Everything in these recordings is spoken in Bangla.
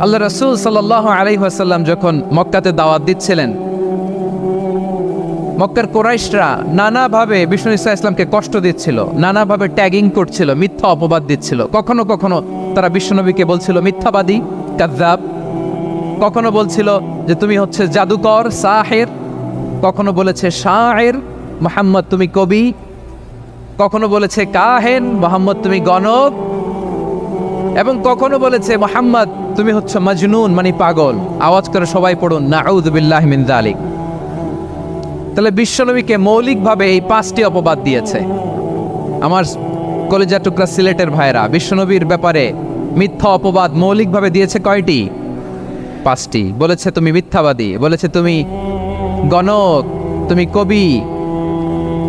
আল্লাহ রাসূল সাল্লাল্লাহু আলাইহি ওয়াসাল্লাম যখন মক্কাতে দাওয়াত দিচ্ছিলেন, মক্কার কুরাইশরা নানাভাবে বিষ্ণু ঈসা ইসলামকে কষ্ট দিচ্ছিল, নানাভাবে ট্যাগিং করছিল, মিথ্যা অপবাদ দিচ্ছিল। কখনো কখনো তারা বিশ্বনবীকে বলছিল মিথ্যাবাদী, কাযযাব। কখনো বলছিল যে তুমি হচ্ছে জাদুকর, সাহির। কখনো বলেছে শায়ের, মুহাম্মদ তুমি কবি। কখনো বলেছে কাহেন, মুহাম্মদ তুমি গণক। এবং কখনো বলেছে মুহাম্মদ তুমি হচ্ছে মাজনুন, মানে পাগল। আওয়াজ করে সবাই পড়ুন নাউযু বিল্লাহি মিন যালিক। তাহলে বিশ্বনবীকে মৌলিকভাবে এই 5টি অপবাদ দিয়েছে। আমার কলেজা টুকরা সিলেটের ভাইরা, বিশ্বনবীর ব্যাপারে মিথ্যা অপবাদ মৌলিকভাবে দিয়েছে কয়টি? 5টি। বলেছে তুমি মিথ্যাবাদী, বলেছে তুমি গণক, তুমি কবি,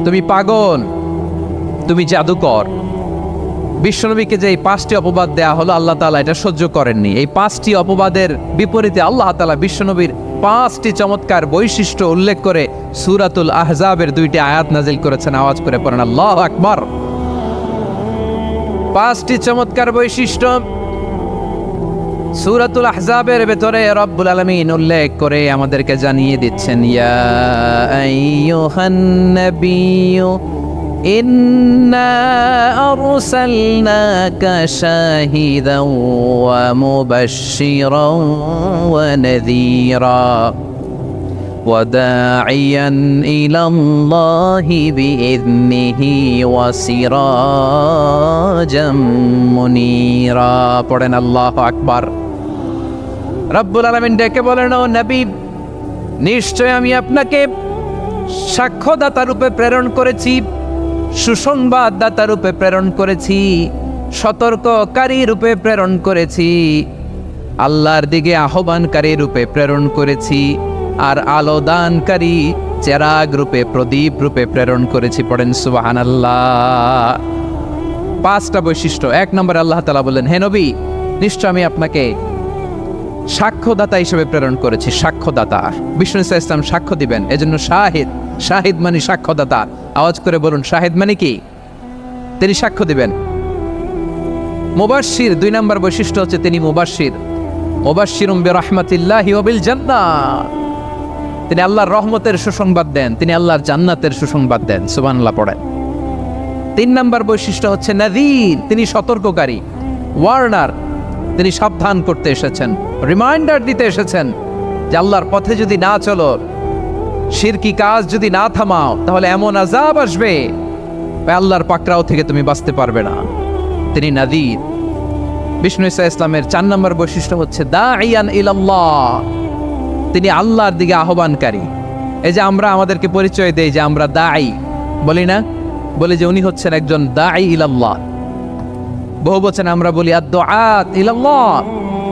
তুমি পাগল, তুমি জাদুকর। বিশ্বনবীকে যে এই 5টি অপবাদ দেয়া হলো, আল্লাহ তাআলা এটা সহ্য করেননি। এই 5টি অপবাদের বিপরীতে আল্লাহ তাআলা বিশ্বনবীর 5টি চমৎকার বৈশিষ্ট্য উল্লেখ করে সূরাতুল আহজাবের 2টি আয়াত নাজিল করেছেন। আওয়াজ করে পড়েন আল্লাহু আকবার। 5টি চমৎকার বৈশিষ্ট্য সূরাতুল আহজাবের ভেতরে রব্বুল আলামিন উল্লেখ করে আমাদেরকে জানিয়ে দিচ্ছেন, ইয়া আইয়ুহান নাবিয়্যু ইন্না আরসালনাকা শাহিদাও ওয়া মুবাশশিরাও ওয়া নাযীরা ওয়া দাঈয়ান ইলাল্লাহি বিইذনিহি ওয়া সিরাজাম মুনীরা। পড়েন আল্লাহু আকবার। রব্বুল আলামিন ডেকে বলেন, ও নবী, নিশ্চয় আমি আপনাকে সাক্ষ্যদাতা রূপে প্রেরণ করেছি, সুসংবাদদাতা রূপে প্রেরণ করেছি, সতর্ককারী রূপে প্রেরণ করেছি, আল্লাহর দিকে আহ্বানকারী রূপে প্রেরণ করেছি, আর আলো দানকারী চেরাগ রূপে, প্রদীপ রূপে প্রেরণ করেছি। পড়েন সুবহানাল্লাহ। 5টা বৈশিষ্ট্য। 1 নম্বরে আল্লাহ তাআলা বললেন, হে নবী, নিশ্চয় আমি আপনাকে সাক্ষ্যদাতা হিসেবে প্রেরণ করেছি। সাক্ষ্যদাতা, বিষ্ণু ঈসা ইসলাম সাক্ষ্য দিবেন, এজন্য শাহিদ। শাহিদ মানে সাক্ষ্যদাতা। আওয়াজ করে বলুন, শাহিদ মানে কি? তিনি সাক্ষ্য দিবেন। মুবাশশির, 2 নম্বর বৈশিষ্ট্য হচ্ছে তিনি মুবাশশির। মুবাশশিরুম বিরাহমাতিল্লাহি ওয়া বিল জান্নাহ। তিনি আল্লাহর রহমতের সুসংবাদ দেন, তিনি আল্লাহর জান্নাতের সুসংবাদ দেন। সুবহানাল্লাহ পড়েন। 3 নম্বর বৈশিষ্ট্য হচ্ছে নাযীর, তিনি সতর্ককারী। ওয়ার্নার, তিনি সাবধান করতে এসেছেন, রিমাইন্ডার দিতে এসেছেন যে আল্লাহর পথে যদি না চলো, শিরকি কাজ যদি না থামাও, তাহলে এমন আযাব আসবে আল্লাহর পাকড়াও থেকে তুমি বাঁচতে পারবে না। তিনি নাযীর। বিষ্ণু ঈসা ইসলামের 4 নম্বর বৈশিষ্ট্য হচ্ছে দাঈয়ান ইলাল্লাহ, তিনি আল্লাহর দিকে আহ্বানকারী। এই যে আমরা আমাদেরকে পরিচয় দেই যে আমরা দাঈ, বলি না? বলি যে উনি হচ্ছেন একজন দাঈ ইলাল্লাহ। বহু বচনে আমরা বলি আদ-দুআত ইলাল্লাহ।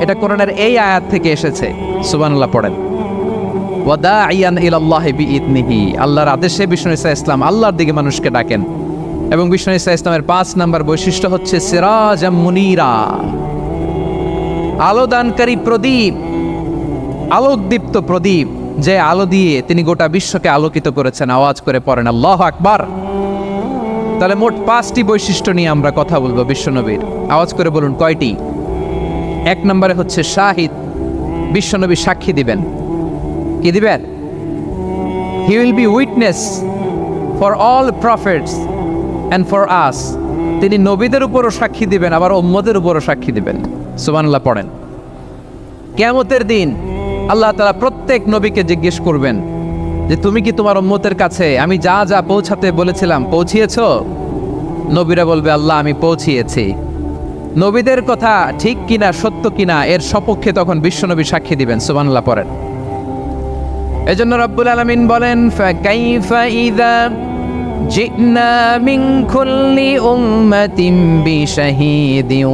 এটা কোরআনের এই আয়াত থেকে এসেছে। সুবহানাল্লাহ পড়েন। ওয়া দাঈয়ান ইলাল্লাহি বিইذনিহি, আল্লাহর আদেশে বিষ্ণু ঈসা ইসলাম আল্লাহর দিকে মানুষকে ডাকেন। এবং বিষ্ণু ঈসা ইসলামের 5 নম্বর বৈশিষ্ট্য হচ্ছে সিরাজাম মুনীরা, আলোদানকারী প্রদীপ, আলোকদীপ্ত প্রদীপ, যে আলো দিয়ে তিনি গোটা বিশ্বকে আলোকিত করেছেন। আওয়াজ করে পড়েন আল্লাহু আকবার। তাহলে মোট 5টি বৈশিষ্ট্য নিয়ে আমরা কথা বলবো বিশ্বনবীর। আওয়াজ করে বলুন কয়টি? 1 নম্বরে হচ্ছে শাহিদ, বিশ্বনবী সাক্ষী দিবেন। কি দিবেন? He will be witness for all prophets and for us. তিনি নবীদের উপরও সাক্ষী দিবেন, আবার উম্মতের উপরও সাক্ষী দিবেন। সুবহানাল্লাহ পড়েন। কিয়ামতের দিন আল্লাহ তাআলা প্রত্যেক নবীকে জিজ্ঞেস করবেন যে তুমি কি তোমার উম্মতের কাছে আমি যা যা পৌঁছাতে বলেছিলাম পৌঁছিয়েছো? নবীরা বলবে আল্লাহ আমি পৌঁছিয়েছি। নবীদের কথা ঠিক কিনা, সত্য কিনা, এর সপক্ষে তখন বিশ্বনবী সাক্ষী দিবেন। সুবহানাল্লাহ পড়েন। এজন্য রব্বুল আলামিন বলেন, ফাকাইফা ইযা জিনা মিন কুল্লি উম্মাতিন বিশাহীদিন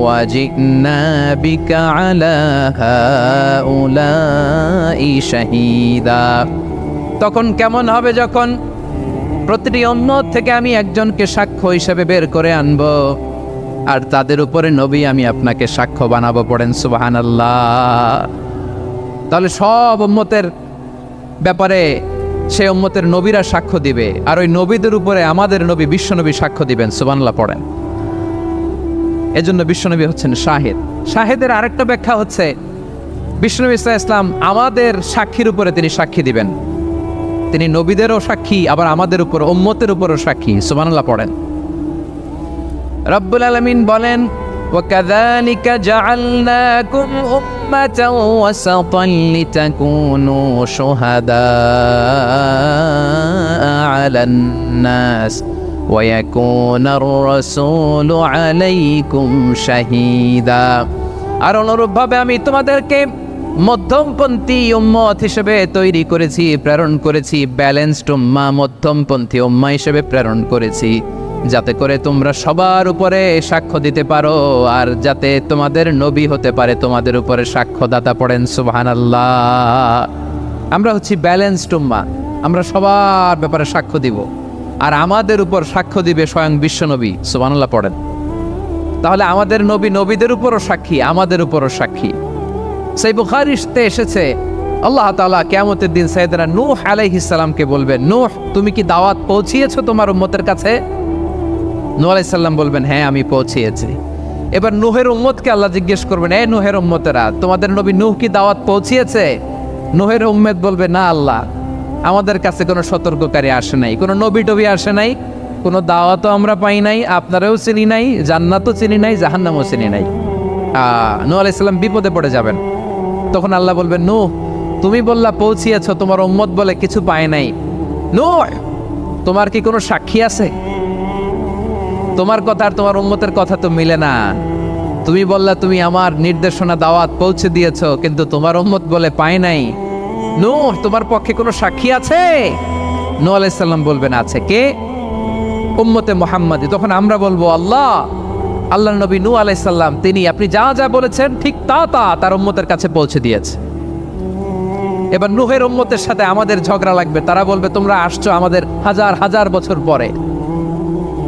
ওয়া জিনা বিকা আলা হাউলাই শাহীদা। তখন কেমন হবে যখন প্রতিটি উম্মত থেকে আমি একজনকে সাক্ষ্য হিসেবে বের করে আনব, আর তাদের উপরে নবী আমি আপনাকে সাক্ষ্য বানাবো। পড়েন সুবহানাল্লাহ। তাহলে সব উম্মতের ব্যাপারে সেই উম্মতের নবীরা সাক্ষ্য দিবে, আর ওই নবীদের উপরে আমাদের নবী বিশ্বনবী সাক্ষ্য দিবেন। সুবহানাল্লাহ পড়েন। এজন্য বিশ্বনবী হচ্ছেন শাহিদ। শাহেদের আরেকটা ব্যাখ্যা হচ্ছে বিষ্ণু ইসলাম আমাদের সাক্ষীর উপরে তিনি সাক্ষী দিবেন। তিনি নবীদেরও সাক্ষী, আবার আমাদের উপর উম্মতের উপরও সাক্ষী। সুবহানাল্লাহ পড়েন। রব্বুল আলামিন বলেন, وَكَذَلِكَ جَعَلْنَاكُمْ أُمَّةً وَسَطًا لِتَكُونُوا شُهَدَاءَ عَلَى النَّاسِ وَيَكُونَ الرَّسُولُ عَلَيْكُمْ شَهِيدًا। আর অনুরূপভাবে আমি তোমাদেরকে মধ্যমপন্থী উম্মত হিসেবে তৈরি করেছি, প্রেরণ করেছি। ব্যালেন্সড উম্মাহ, মধ্যমপন্থী উম্মাহ হিসেবে প্রেরণ করেছি, যাতে করে তোমরা সবার উপরে সাক্ষ্য দিতে পারো, আর যাতে তোমাদের নবী হতে পারে তোমাদের উপরে সাক্ষ্যদাতা। পড়েন সুবহানাল্লাহ। আমরা হচ্ছি ব্যালেন্সড উম্মাহ, আমরা সবার ব্যাপারে সাক্ষ্য দিব, আর আমাদের উপর সাক্ষ্য দিবে স্বয়ং বিশ্বনবী। সুবহানাল্লাহ পড়েন। তাহলে আমাদের নবী নবীদের উপরও সাক্ষী, আমাদের উপরও সাক্ষী। সেই বুখারীতে এসেছে আল্লাহ তাআলা কিয়ামতের দিন সাইয়েদনা নূহ আলাইহিস সালামকে বলবেন, নূহ তুমি কি দাওয়াত পৌঁছিয়েছো তোমার উম্মতের কাছে? নূহ আলাইহিস সালাম বলবেন, হ্যাঁ আমি পৌঁছিয়েছি। এবার নূহের উম্মতকে আল্লাহ জিজ্ঞেস করবেন, এই নূহের উম্মতেরা, তোমাদের নবী নূহ কি দাওয়াত পৌঁছিয়েছে? নূহের উম্মত বলবে, না আল্লাহ, আমাদের কাছে কোনো সতর্ককারী আসে নাই, কোনো নবী টবি আসে নাই, কোনো দাওয়াতও আমরা পাই নাই, আপনারাও চিনি নাই, জান্নাতও চিনি নাই, জাহান্নামও চিনি নাই। নূহ আলাইহিস সালাম বিপদে পড়ে যাবেন। তখন আল্লাহ বলবেন, নূহ তুমি বললা পৌঁছিয়েছ, তোমার উম্মত বলে কিছু পায় নাই। নূহ তোমার কি কোনো সাক্ষী আছে? তোমার কথা আর তোমার উম্মতের কথা তো মিলে না। তুমি বললা তুমি আমার নির্দেশনা দাওয়াত পৌঁছে দিয়েছো, কিন্তু তোমার উম্মত বলে পায় নাই। নূহ তোমার পক্ষে কোনো সাক্ষী আছে? নূহ আলাইহিস সালাম বলবেন, আছে। কে? উম্মতে মুহাম্মাদি। তখন আমরা বলবো, আল্লাহর নবী নূহ আলাইহিস সালাম তিনি আপনি যা যা বলেছেন ঠিক তা তার উম্মতের কাছে পৌঁছে দিয়েছে। এবার নূহের উম্মতের সাথে আমাদের ঝগড়া লাগবে। তারা বলবে, তোমরা আসছো আমাদের হাজার হাজার বছর পরে,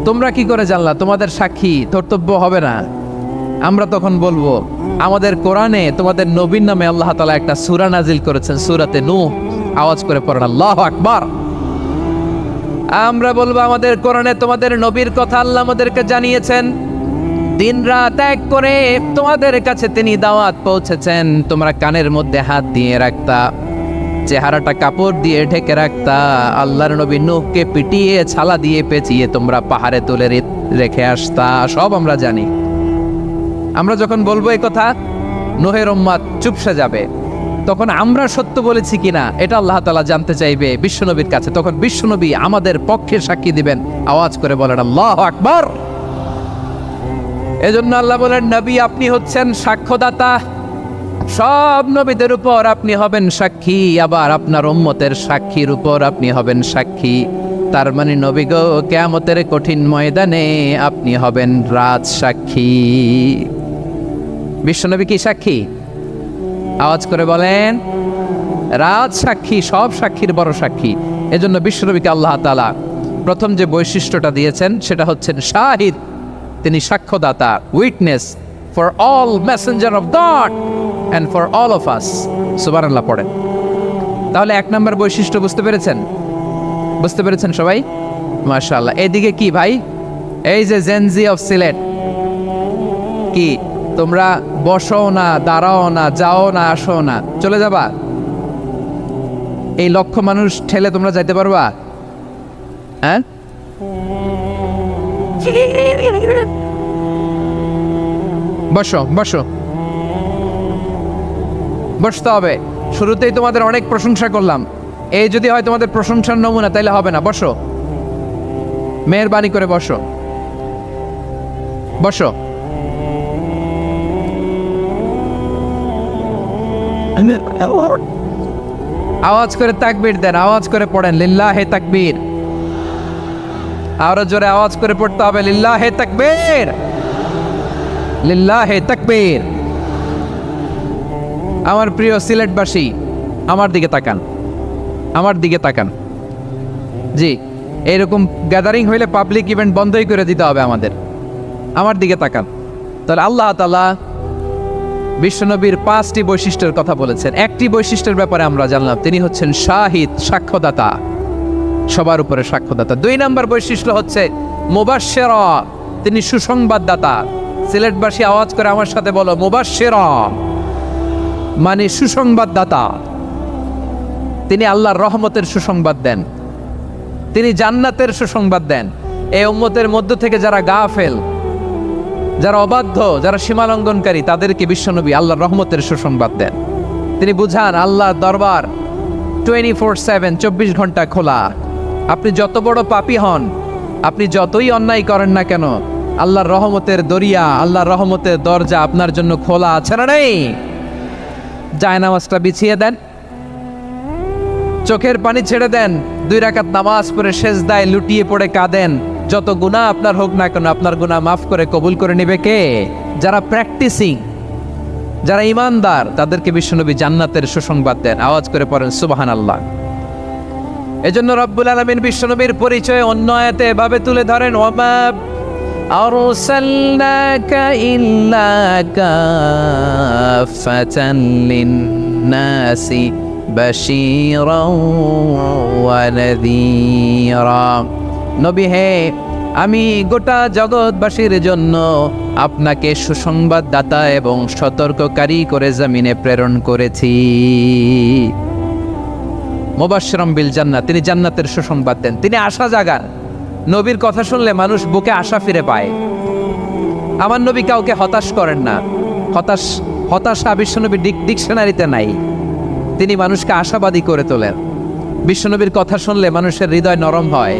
তোমরা কি করে জানলা? তোমাদের সাক্ষী কর্তব্য হবে না? আমরা তখন বলবো, আমাদের কোরআনে তোমাদের নবীর নামে আল্লাহ তাআলা একটা সূরা নাজিল করেছেন, সূরাতে নূহ। আওয়াজ করে পড়েন আল্লাহু আকবার। আমরা বলবো, আমাদের কোরআনে তোমাদের নবীর কথা আল্লাহ আমাদেরকে জানিয়েছেন, দিন রাত এক করে তোমাদের কাছে তিনি দাওয়াত পৌঁছেছেন। তোমরা কানের মধ্যে হাত দিয়ে রাখতা, চেহারাটা কাপড় দিয়ে ঢেকে রাখতা, আল্লাহর নবী নূহকে পিটিয়ে ছালা দিয়ে পেঁচিয়ে তোমরা পাহাড়ে তুলে রেখে আসতা, সব আমরা জানি। আমরা যখন বলবো এই কথা, নূহের উম্মত চুপসে যাবে। তখন আমরা সত্য বলেছি কিনা এটা আল্লাহ তাআলা জানতে চাইবে বিশ্বনবীর কাছে। তখন বিশ্বনবী আমাদের পক্ষে সাক্ষী দিবেন। আওয়াজ করে বলেন আল্লাহু আকবার। এজন্য আল্লাহ বলেন, নবী আপনি হচ্ছেন সাক্ষ্যদাতা, সব নবীদের উপর আপনি হবেন সাক্ষী, আবার আপনার উম্মতের সাক্ষীর উপর আপনি হবেন সাক্ষী। তার মানে নবী গো, কিয়ামতের কঠিন ময়দানে আপনি হবেন রাজ সাক্ষী। বিশ্বনবী কি সাক্ষী? আওয়াজ করে বলেন, রাজ সাক্ষী, সব সাক্ষীর বড় সাক্ষী। এজন্য বিশ্বনবীকে আল্লাহ তাআলা প্রথম যে বৈশিষ্ট্যটা দিয়েছেন সেটা হচ্ছেন শাহিদ। তিনি সাক্ষ্যদাতা, witness for all messenger of God and for all of us. সুবহানাল্লাহ পড়েন। তাহলে এক নম্বর বৈশিষ্ট্য বুঝতে পেরেছেন? বুঝতে পেরেছেন সবাই? মাশাআল্লাহ। এদিকে কি ভাই, এই যে জেনজি অফ সিলেট, কি তোমরা বসো না, দাঁড়াও না, যাও না, আসো না, চলে যাবা? এই লক্ষ মানুষ ঠেলে তোমরা যাইতে পারবা? হ্যাঁ, বসো বসো, বসতে হবে। শুরুতেই তোমাদের অনেক প্রশংসা করলাম, এই যদি হয় তোমাদের প্রশংসার নমুনা, তাইলে হবে না। বসো, মেহেরবানি করে বসো, বসো। আওয়াজ করে তাকবীর দেন, আওয়াজ করে পড়েন লিল্লাহে তাকবীর। আরো জোরে আওয়াজ করে পড়তে হবে, লিল্লাহে তাকবীর, লিল্লাহে তাকবীর। আমার প্রিয় সিলেটবাসী, আমার দিকে তাকান, আমার দিকে তাকান। জি, এইরকম গ্যাদারিং হইলে পাবলিক ইভেন্ট বন্ধই করে দিতে হবে আমাদের। আমার দিকে তাকান। তাহলে আল্লাহ তাআলা বিশ্বনবীর 5টি বৈশিষ্ট্যের কথা বলেছেন। একটি বৈশিষ্ট্যের ব্যাপারে আমরা জানলাম, তিনি হচ্ছেন শাহিদ, সাক্ষ্যদাতা, সবার উপরে সাক্ষ্যদাতা। 2 নম্বর বৈশিষ্ট্য হচ্ছে মুবাশশিরা, তিনি সুসংবাদদাতা। সিলেটবাসী আওয়াজ করে আমার সাথে বলো, মুবাশশিরা, মানে সুসংবাদদাতা। তিনি আল্লাহর রহমতের সুসংবাদ দেন, তিনি জান্নাতের সুসংবাদ দেন। এই উম্মতের মধ্য থেকে যারা গাফেল, যারা অবাধ্য, যারা সীমালঙ্ঘনকারী, তাদেরকে বিশ্বনবী আল্লাহর রহমতের সুসংবাদ দেন। তিনি বুঝান আল্লাহর দরবার 24/7, 24 ঘন্টা খোলা। আপনি যত বড় পাপী হন, আপনি যতই অন্যায় করেন না কেন, আল্লাহর রহমতের দরিয়া, আল্লাহর রহমতের দরজা আপনার জন্য খোলা আছে না নেই? জায়নামাজটা বিছিয়ে দেন, চোখের পানি ছেড়ে দেন, 2 রাকাত নামাজ পড়ে সেজদায় লুটিয়ে পড়ে কাঁদেন। যত গুনাহ আপনার হোক না কেন, আপনার গুনাহ মাফ করে কবুল করে নেবে কে? যারা প্র্যাকটিসিং, যারা ইমানদার, তাদেরকে বিশ্বনবী জান্নাতের সুসংবাদ দেন। আওয়াজ করে পড়েন সুবহানাল্লাহ। এজন্য রব্বুল আলামিন বিশ্বনবীর পরিচয় অন্য আয়াতে এভাবে তুলে ধরেন, ওয়ামা আরসালনাকা ইল্লা কাফাতান লিন-নাসি বাশীরাও ওয়া নাযীরা। নবী হে, আমি গোটা জগৎবাসীর জন্য আপনাকে সুসংবাদদাতা এবং সতর্ককারী করে জমিনে প্রেরণ করেছি। মুবাশশিরাম বিল জান্নাত, তিনি জান্নাতের সুসংবাদ দেন, তিনি আশা জাগান। নবীর কথা শুনলে মানুষ বুকে আশা ফিরে পায়। আমার নবী কাউকে হতাশ করেন না। হতাশা বিশ্বনবী ডিকশনারিতে নাই। তিনি মানুষকে আশাবাদী করে তোলেন। বিশ্বনবীর কথা শুনলে মানুষের হৃদয় নরম হয়,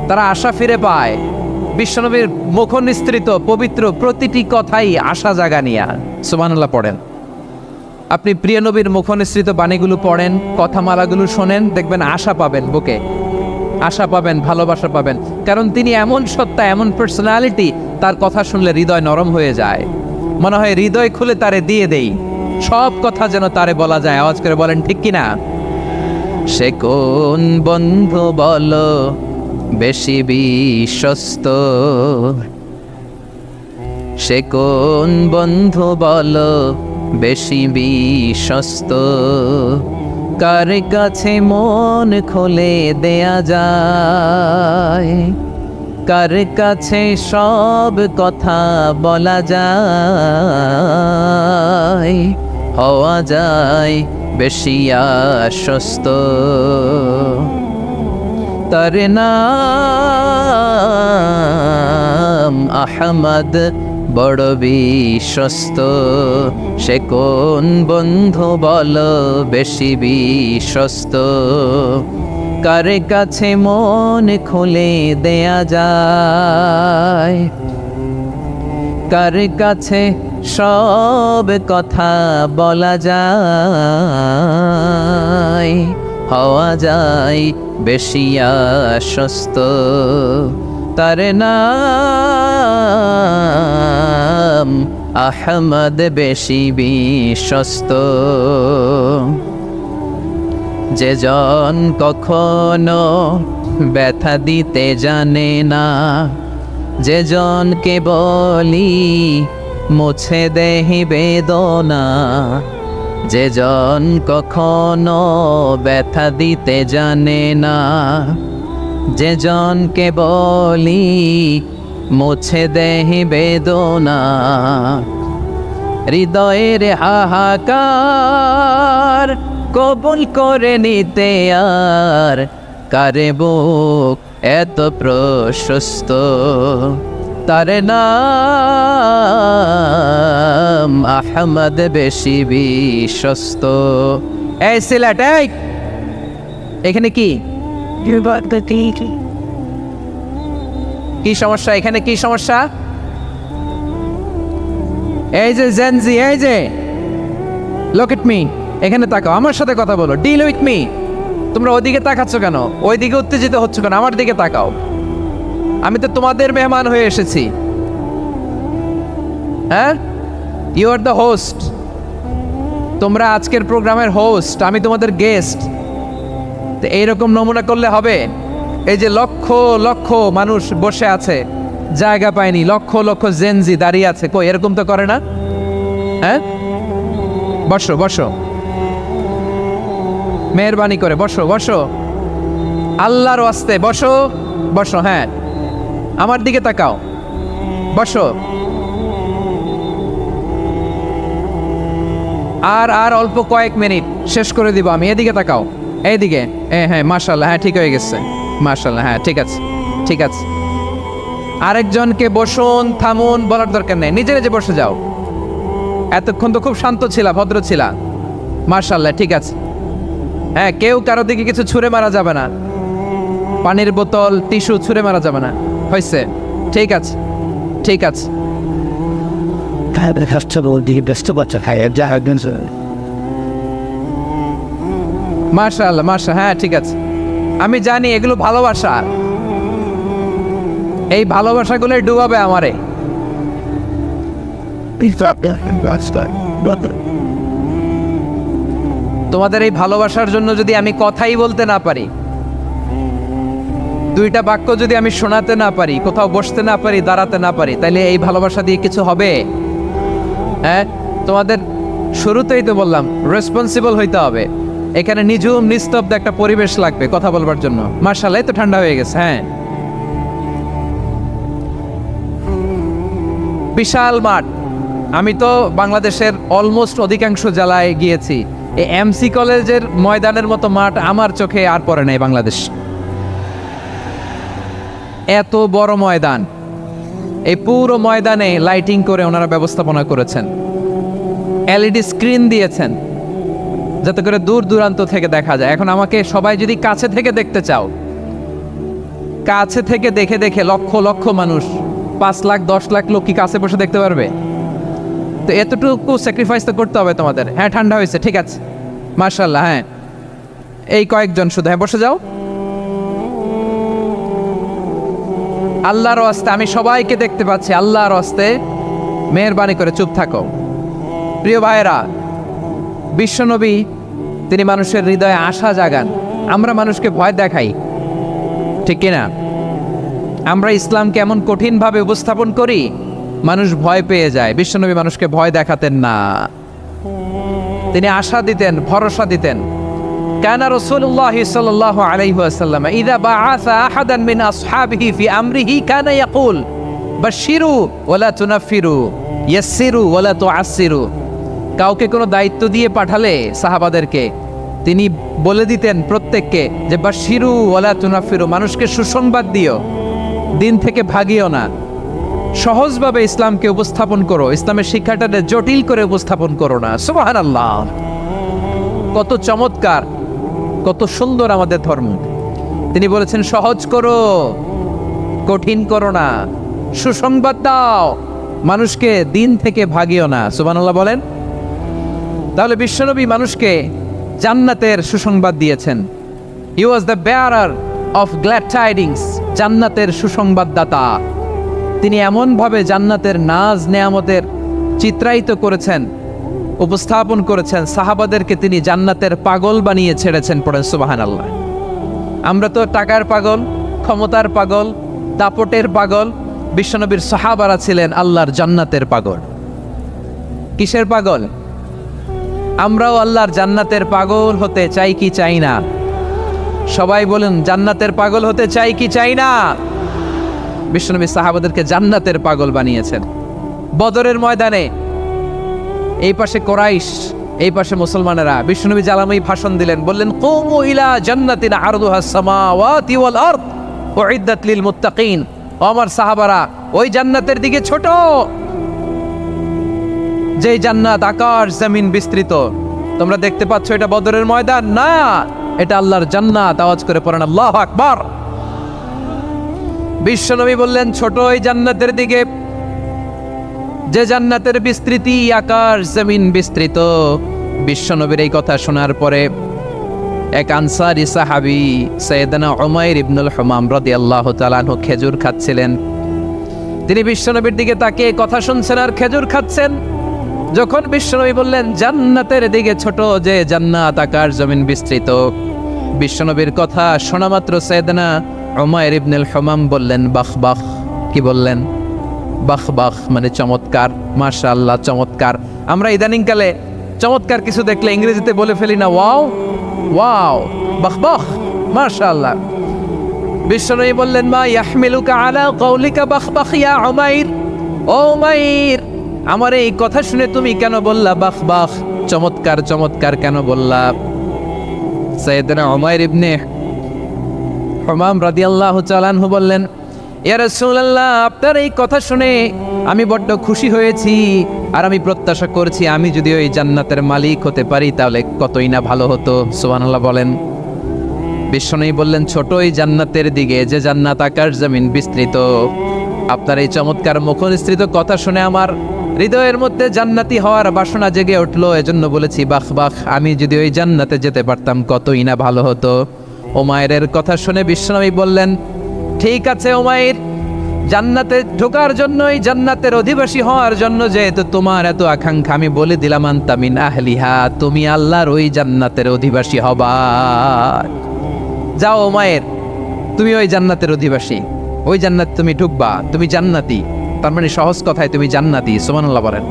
তারা আশা ফিরে পায়। বিশ্বনবীর মুখ নিঃসৃত পবিত্র প্রতিটি কথাই আশা জাগানিয়া। সুবহানাল্লাহ পড়েন। আপনি প্রিয় নবীর মুখ নিঃসৃত বাণীগুলো পড়েন, কথামালাগুলো শোনেন, দেখবেন আশা পাবেন, বুকে আশা পাবেন, ভালোবাসা পাবেন। কারণ তিনি এমন সত্তা, এমন পার্সোনালিটি, তার কথা শুনলে হৃদয় নরম হয়ে যায়। মনে হয় হৃদয় খুলে তারে দিয়ে দেই, সব কথা যেন তারে বলা যায়। আওয়াজ করে বলেন ঠিক কিনা? সে কোন বন্ধু বলো বেশি বিশ্বস্ত, সে কোন বন্ধু বলো বেশি বিশ্বস্ত, কার কাছে মন খুলে দেয়া যায়, কার কাছে সব কথা বলা যায়, হওয়া যায় বেশি আশ্বস্ত। তার নাম আহমদ, বড় বিশ্বস্ত। সে কোন বন্ধু বলো বেশি বিশ্বস্ত, কার কাছে মন খুলে দেয়া যায়, কার কাছে সব কথা বলা যায়, হওয়া যায় বেশি আশ্বস্ত। তার নাম আহমদ, বেশি বিশ্বস্ত। যে জন কখনো ব্যথা দিতে জানে না, যে জনকে বলি মুছে দেহি বেদনা, যে জন কখনো ব্যথা দিতে জানে না, যে জনকে বলি মুছে দেহি বেদনা, হৃদয়ের হাহাকার কবুল করে নিতে আর কারে বুক এত প্রশস্ত। তার নাম আহমদ, বেশি বিশ্বস্ত। এই সিলেট, এই এখানে কি কি সমস্যা? এখানে কি সমস্যা? এই যে জেনজি, এই যে লুক এট মি, এখানে তাকাও, আমার সাথে কথা বলো, ডিল উইথ মি। তোমরা ওইদিকে তাকাচ্ছ কেন? ওইদিকে উত্তেজিত হচ্ছ কেন? আমার দিকে তাকাও। আমি তো তোমাদের মেহমান হয়ে এসেছি। হ্যাঁ, ইউ আর দ্য হোস্ট। তোমরা আজকের প্রোগ্রামের হোস্ট, আমি তোমাদের গেস্ট। তো এইরকম নমুনা করলে হবে? এই যে লক্ষ লক্ষ মানুষ বসে আছে, জায়গা পায়নি, লক্ষ লক্ষ জেনজি দাঁড়িয়ে আছে, কই এরকম তো করে না? হ্যাঁ, বসো বসো, মেহরবানি করে বসো বসো, আল্লাহর ওয়াস্তে বসো বসো। হ্যাঁ, আমার দিকে তাকাও। বসো। আর অল্প কয়েক মিনিট, শেষ করে দিব আমি। এদিকে তাকাও, এইদিকে। হ্যাঁ মাশাআল্লাহ, হ্যাঁ ঠিক হয়ে গেছে, মাশাআল্লাহ, হ্যাঁ ঠিক আছে, ঠিক আছে। আরেকজনকে বসুন, থামুন বলার দরকার নেই, নিজে নিজে বসে যাও। এতক্ষণ তো খুব শান্ত ছিলা, ভদ্র ছিলা, মাশাআল্লাহ, ঠিক আছে। হ্যাঁ, কেউ কারো দিকে কিছু ছুঁড়ে মারা যাবে না, পানির বোতল, টিস্যু ছুঁড়ে মারা যাবে না, হয়েছে? ঠিক আছে, ঠিক আছে। মাশাআল্লাহ, মাশাআল্লাহ, হ্যাঁ ঠিক আছে। আমি জানি এগুলো ভালোবাসা, এই ভালোবাসাগুলো ডুবাবে আমারে। তোমাদের এই ভালোবাসার জন্য যদি আমি কথাই বলতে না পারি, দুইটা বাক্য যদি আমি শোনাতে না পারি, কোথাও বসতে না পারি, দাঁড়াতে না পারি, তাহলে এই ভালোবাসা দিয়ে কিছু হবে? হ্যাঁ, তোমাদের শুরুতেই তো বললাম রেসপন্সিবল হইতে হবে। এখানে নিঝুম নিস্তব্ধ একটা পরিবেশ লাগবে কথা বলবার জন্য। মাশাআল্লাহ, তো ঠান্ডা হয়ে গেছে। হ্যাঁ, বিশাল মাঠ। আমি তো বাংলাদেশের অলমোস্ট অধিকাংশ জেলায় গিয়েছি, এই এমসি কলেজের ময়দানের মতো মাঠ আমার চোখে আর পড়ে নাই বাংলাদেশ। এত বড় ময়দান, এই পুরো ময়দানে লাইটিং করে ওনারা ব্যবস্থাপনা করেছেন, এলইডি স্ক্রিন দিয়েছেন যাতে করে দূর দূরান্ত থেকে দেখা যায়। এখন আমাকে সবাই যদি কাছে থেকে দেখতে চাও, কাছে থেকে দেখে দেখে লক্ষ লক্ষ মানুষ, 5 লাখ 10 লাখ লোক কি কাছে বসে দেখতে পারবে? তো এতটুকু স্যাক্রিফাইস তো করতে হবে তোমাদের। হ্যাঁ, ঠান্ডা হয়েছে, ঠিক আছে, মাশাআল্লাহ। হ্যাঁ, এই কয়েকজন শুধু, হ্যাঁ বসে যাও। আল্লাহর ওয়াস্তে আমি সবাইকে দেখতে পাচ্ছি, আল্লাহর ওয়াস্তে মেহেরবানি করে চুপ থাকো। প্রিয় ভাইয়েরা, বিশ্বনবী তিনি মানুষের হৃদয়ে আশা জাগান। আমরা মানুষকে ভয় দেখাই, ঠিক কিনা? আমরা ইসলামকে এমন কঠিনভাবে উপস্থাপন করি, মানুষ ভয় পেয়ে যায়। বিশ্বনবী মানুষকে ভয় দেখাতেন না, তিনি আশা দিতেন, ভরসা দিতেন। কানা রাসূলুল্লাহ সাল্লাল্লাহু আলাইহি ওয়াসাল্লাম ইযা বাআসা আহাদান মিন আসহাবিহি ফি আমরিহি কানা ইয়াকুল বাশশিরু ওয়ালা তুনাফিরু ইয়াসসিরু ওয়ালা তুআসসিরু। কাউকে কোনো দায়িত্ব দিয়ে পাঠালে সাহাবাদেরকে তিনি বলে দিতেন প্রত্যেককে যে বাশশিরু ওয়ালা তুনাফিরু, মানুষকে সুসংবাদ দিও, দিন থেকে ভাগিও না। সহজভাবে ইসলামকে উপস্থাপন করো, ইসলামের শিক্ষাটাকে জটিল করে উপস্থাপন করো না। সুবহানাল্লাহ, কত চমৎকার, কত সুন্দর আমাদের ধর্ম। তিনি বলেছেন সহজ করো, কঠিন করো না, সুসংবাদ দাও, মানুষকে দিন থেকে ভাগিও না। সুবহানাল্লাহ বলেন। তাহলে বিশ্বনবী মানুষকে জান্নাতের সুসংবাদ দিয়েছেন। He was the bearer of glad tidings, জান্নাতের সুসংবাদদাতা। তিনি এমনভাবে জান্নাতের নাজ নেয়ামতের চিত্রায়িত করেছেন, উপস্থাপন করেছেন, সাহাবাদেরকে তিনি জান্নাতের পাগল বানিয়ে ছেড়েছেন। পড়েন সুবহানাল্লাহ। আমরা তো টাকার পাগল, ক্ষমতার পাগল, দাপটের পাগল। বিশ্বনবীর সাহাবারা ছিলেন আল্লাহর জান্নাতের পাগল। কিসের পাগল? আমরাও আল্লাহর জান্নাতের পাগল হতে চাই কি চাই না? সবাই বলেন, জান্নাতের পাগল হতে চাই কি চাই না? বিশ্বনবী সাহাবাদেরকে জান্নাতের পাগল বানিয়েছেন। বদরের ময়দানে এই পাশে কোরাইশ, এই পাশে মুসলমানেরা। বিশ্বনবী জালামি ভাষণ দিলেন, বললেন কুমু ইলা জান্নাতিন আরদুহাস সামাওয়াতি ওয়াল আরদ উইদ্দাত লিল মুত্তাকিন। আমার সাহাবারা, ওই জান্নাতের দিকে ছোট, যেই জান্নাত আকাশ জমিন বিস্তৃত। তোমরা দেখতে পাচ্ছ এটা বদরের ময়দান না, এটা আল্লাহর জান্নাত। আওয়াজ করে পড়েন আল্লাহু আকবার। বিশ্বনবী বললেন ছোট ওই জান্নাতের দিকে, যে জান্নাতের বিস্তৃতি আকাশ জমিন বিস্তৃত। বিশ্বনবীর এই কথা শোনার পরে এক আনসারী সাহাবী সাইয়েদনা উমাইর ইবনুল হুমাম রাদিয়াল্লাহু তাআলা আনহু খেজুর খাচ্ছিলেন। তিনি বিশ্বনবীর দিকে তাকিয়ে কথা শুনছেন আর খেজুর খাচ্ছেন। যখন বিশ্বনবী বললেন জান্নাতের দিকে ছোট, যে জান্নাত আকাশ জমিন বিস্তৃত, বিশ্বনবীর কথা শোনা মাত্র সাইয়েদনা উমাইর ইবনুল হুমাম বললেন বাহ বাহ। কি বললেন? বাহ বাহ, মানে চমৎকার, মাশাআল্লাহ চমৎকার। আমরা ইদানিংকালে চমৎকার কিছু দেখলে ইংরেজিতে বলে ফেলি না ওয়াও ওয়াও, বাহ বাহ, মাশাআল্লাহ। বিশ্বনবী বললেন মা ইয়াহমিলুকা আলা কওলিকা বাহ বাহ ইয়া উমাইর, ও উমাইর, আমার এই কথা শুনে তুমি কেন বললা বাহ বাহ, চমৎকার চমৎকার কেন বললা? সাইয়েদনা উমাইর ইবনে হুমাম রাদিয়াল্লাহু তাআলা আনহু বললেন, ইয়া রাসূলুল্লাহ, আপনার এই কথা শুনে আমি বড্ড খুশি হয়েছি, আর আমি প্রত্যাশা করছি আমি যদি ওই জান্নাতের মালিক হতে পারি তাহলে কতই না ভালো হতো। সুবহানাল্লাহ বলেন। বিশ্বনবী বললেন, ছোট এই জান্নাতের দিকে, যে জান্নাত আকাশ জমিন বিস্তৃত। আপনার এই চমৎকার মুখনিসৃত কথা শুনে আমার হৃদয়ের মধ্যে জান্নাতি হওয়ার বাসনা জেগে উঠলো, এজন্য বলেছি বাহ বাহ, আমি যদি ওই জান্নাতে যেতে পারতাম কতই না ভালো হতো। উমাইরের কথা শুনে বিশ্বনবী বললেন, ঠিক আছে উমাইর, জান্নাতে ঢোকার জন্য, এই জান্নাতের অধিবাসী হওয়ার জন্য যেহেতু তোমার এত আকাঙ্ক্ষা, আমি বলে দিলাম আনতা মিন আহলিহা, তুমি আল্লাহর ওই জান্নাতের অধিবাসী হবা। যাও উমাইর, তুমি ওই জান্নাতের অধিবাসী, ওই জান্নাত তুমি ঢুকবা, তুমি জান্নাতি। তার মানে সহজ কথায় তুমি জান্নাতি। সুবহানাল্লাহ বলেন।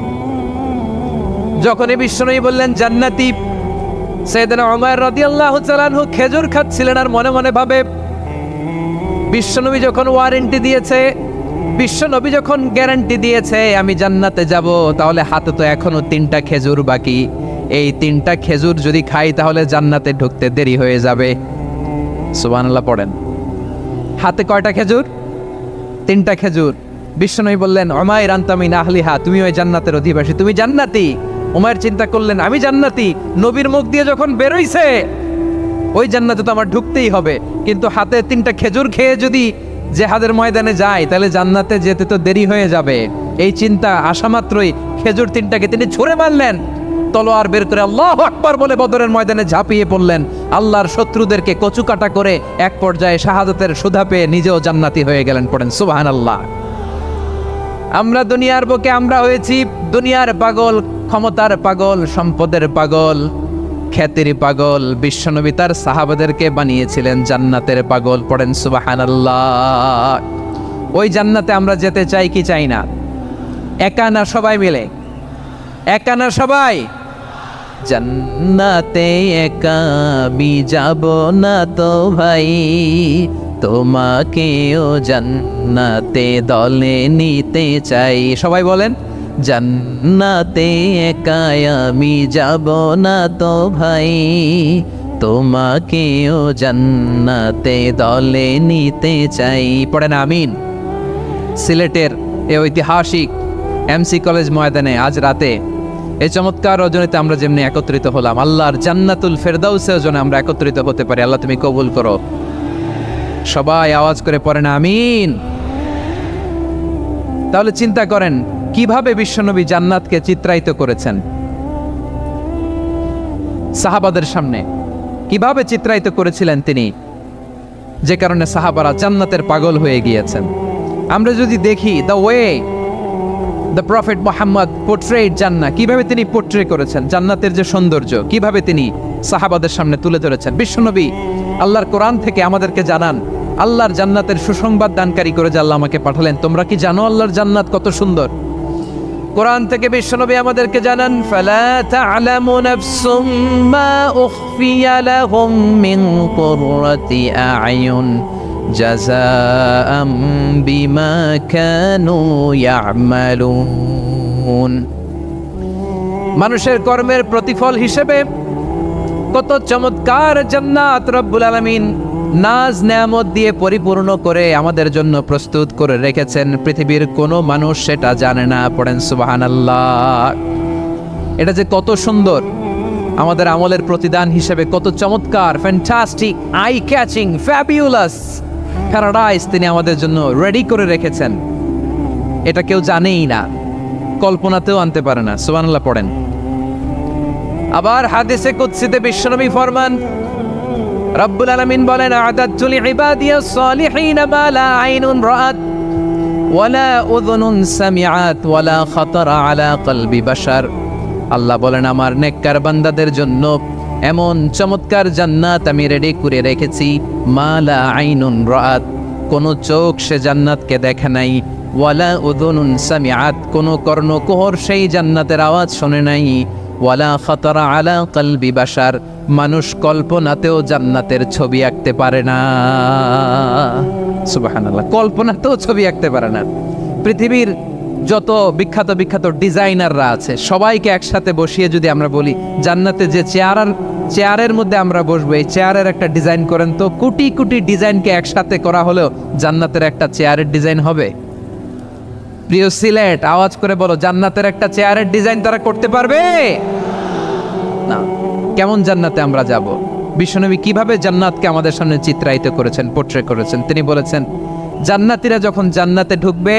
যখনই বিশ্বনবী বললেন জান্নাতি, সাইয়েদনা উমাইর রাদিয়াল্লাহু তাআলা আনহু খেজুর খাচ্ছিলেন আর মনে মনে ভাবে, বিশ্বনবী যখন ওয়ারেন্টি দিয়েছে, বিশ্বনবী যখন গ্যারান্টি দিয়েছে আমি জান্নাতে যাব, তাহলে হাতে তো এখনো 3টা খেজুর বাকি। এই 3টা খেজুর যদি খাই তাহলে জান্নাতে ঢুকতে দেরি হয়ে যাবে। সুবহানাল্লাহ পড়েন। হাতে কয়টা খেজুর? 3টা খেজুর। বিশ্বনবী বললেন, উমাইর আনতা মিন আহলিহা, তুমি ওই জান্নাতের অধিবাসী, তুমি জান্নাতি। উমাইর চিন্তা করলেন, আমি জান্নাতি, নবীর মুখ দিয়ে যখন বেরোইছে ওই জান্নাতে তো আমার ঢুকতেই হবে, কিন্তু হাতে 3টা খেজুর খেয়ে যদি জেহাদের ময়দানে যায় তাহলে জান্নাতে যেতে তো দেরি হয়ে যাবে। এই চিন্তা আসা মাত্রই খেজুর 3টাকে তিনি ছুঁড়ে মারলেন, তলোয়ার বের করে আল্লাহু আকবার বলে বদরের ময়দানে ঝাঁপিয়ে পড়লেন। আল্লাহর শত্রুদেরকে কচুকাটা করে এক পর্যায়ে শাহাদাতের সুধা পেয়ে নিজেও জান্নাতি হয়ে গেলেন। পড়েন সুবহানাল্লাহ। আমরা দুনিয়ার বুকে আমরা হয়েছি দুনিয়ার পাগল, ক্ষমতার পাগল, সম্পদের পাগল, খ্যাতির পাগল। বিশ্বনবী তার সাহাবাদেরকে বানিয়েছিলেন জান্নাতের পাগল। পড়েন সুবহানাল্লাহ। ওই জান্নাতে আমরা যেতে চাই কি চাই না? একা না সবাই মিলে? একা না সবাই? জান্নাতে একা আমি যাব না তো ভাই, তোমাকেও জান্নাতে দলে নিতে চাই। সবাই বলেন, জান্নাতে একা আমি যাব না তো ভাই, তোমাকেও জান্নাতে দলে নিতে চাই। পড়েন আমিন। সিলেটের এই ঐতিহাসিক এমসি কলেজ ময়দানে আজ রাতে এই চমৎকার রজনীতে আমরা যেমনি একত্রিত হলাম, আল্লাহর জান্নাতুল ফেরদাউসের জন্য আমরা একত্রিত হতে পারি। আল্লাহ তুমি কবুল করো। সবাই আওয়াজ করে পড়েন আমিন। তাহলে চিন্তা করেন কিভাবে বিশ্বনবী জান্নাতকে চিত্রায়িত করেছেন সাহাবাদের সামনে, কিভাবে চিত্রায়িত করেছিলেন তিনি, যে কারণে সাহাবারা জান্নাতের পাগল হয়ে গিয়েছেন। আমরা যদি দেখি the way the prophet Muhammad portrait জান্নাত, কিভাবে তিনি পোর্ট্রে করেছেন জান্নাতের যে সৌন্দর্য, কিভাবে তিনি সাহাবাদের সামনে তুলে ধরেছেন। বিশ্বনবী আল্লাহর কোরআন থেকে আমাদেরকে জানান, আল্লাহর জান্নাতের সুসংবাদ দানকারী করে যে আল্লাহ আমাকে পাঠালেন। তোমরা কি জানো আল্লাহর জান্নাত কত সুন্দর? কোরআন থেকে বিশ্বনবী আমাদেরকে জানান, ফালা তা'লামু নাফসুম মা উখফিয়া লাহুম মিন কুররাতি আ'য়ুন জাযাআম বিমা কানু ইয়া'মালুন। মানুষের কর্মের প্রতিফল হিসেবে কত চমৎকার জান্নাত রব্বুল আলামিন নাজ নেয়ামত দিয়ে পরিপূর্ণ করে আমাদের জন্য প্রস্তুত করে রেখেছেন। পৃথিবীর কোনো মানুষ সেটা জানে না। পড়েন সুবহানাল্লাহ। এটা যে কত সুন্দর, আমাদের আমলের প্রতিদান হিসেবে কত চমৎকার, fantastic, eye catching, fabulous paradise তিনি আমাদের জন্য রেডি করে রেখেছেন। এটা কেউ জানেই না, কল্পনাতেও আনতে পারে না। সুবহানাল্লাহ পড়েন। আবার হাদিসে কুদসিতে বিশ্বনবী ফরমান, রব্বুল আলামিন বলেন, আ'দাতু লিইবাদিয়াস সালিহিনা মা লা আইনুন রাআত ওয়ালা উযুনুন সামিআত ওয়ালা খাতারা আলা কলবি বাশার। আল্লাহ বলেন, আমার নেককার বান্দাদের জন্য এমন চমৎকার জান্নাত আমি রেডি করে রেখেছি, মা লা আইনুন রাআত, কোন চোখ সে জান্নাতকে দেখে নাই, ওয়ালা উযুনুন সামিআত, কোন কর্ণকুহর সেই জান্নাতের আওয়াজ শোনে নাই, ওয়ালা খাতারা আলা কলবি বাশার, মানুষ কল্পনাতেও জান্নাতের ছবি আঁকতে পারে না। সুবহানাল্লাহ, কল্পনাতেও ছবি আঁকতে পারে না। পৃথিবীর যত বিখ্যাত বিখ্যাত ডিজাইনাররা আছে সবাইকে একসাথে বসিয়ে যদি আমরা বলি জান্নাতে যে চেয়ারের মধ্যে আমরা বসবো, এই চেয়ারের একটা ডিজাইন করেন তো, কোটি কোটি ডিজাইনকে একসাথে করা হলেও জান্নাতের একটা চেয়ারের ডিজাইন হবে? প্রিয় সিলেট, আওয়াজ করে বলো, জান্নাতের একটা চেয়ারের ডিজাইন তারা করতে পারবে না। কেমন জান্নাতে আমরা যাব? বিশ্বনবী কিভাবে জান্নাতকে আমাদের সামনে চিত্রায়িত করেছেন, পোর্ট্রে করেছেন? তিনি বলেছেন, জান্নাতীরা যখন জান্নাতে ঢুকবে,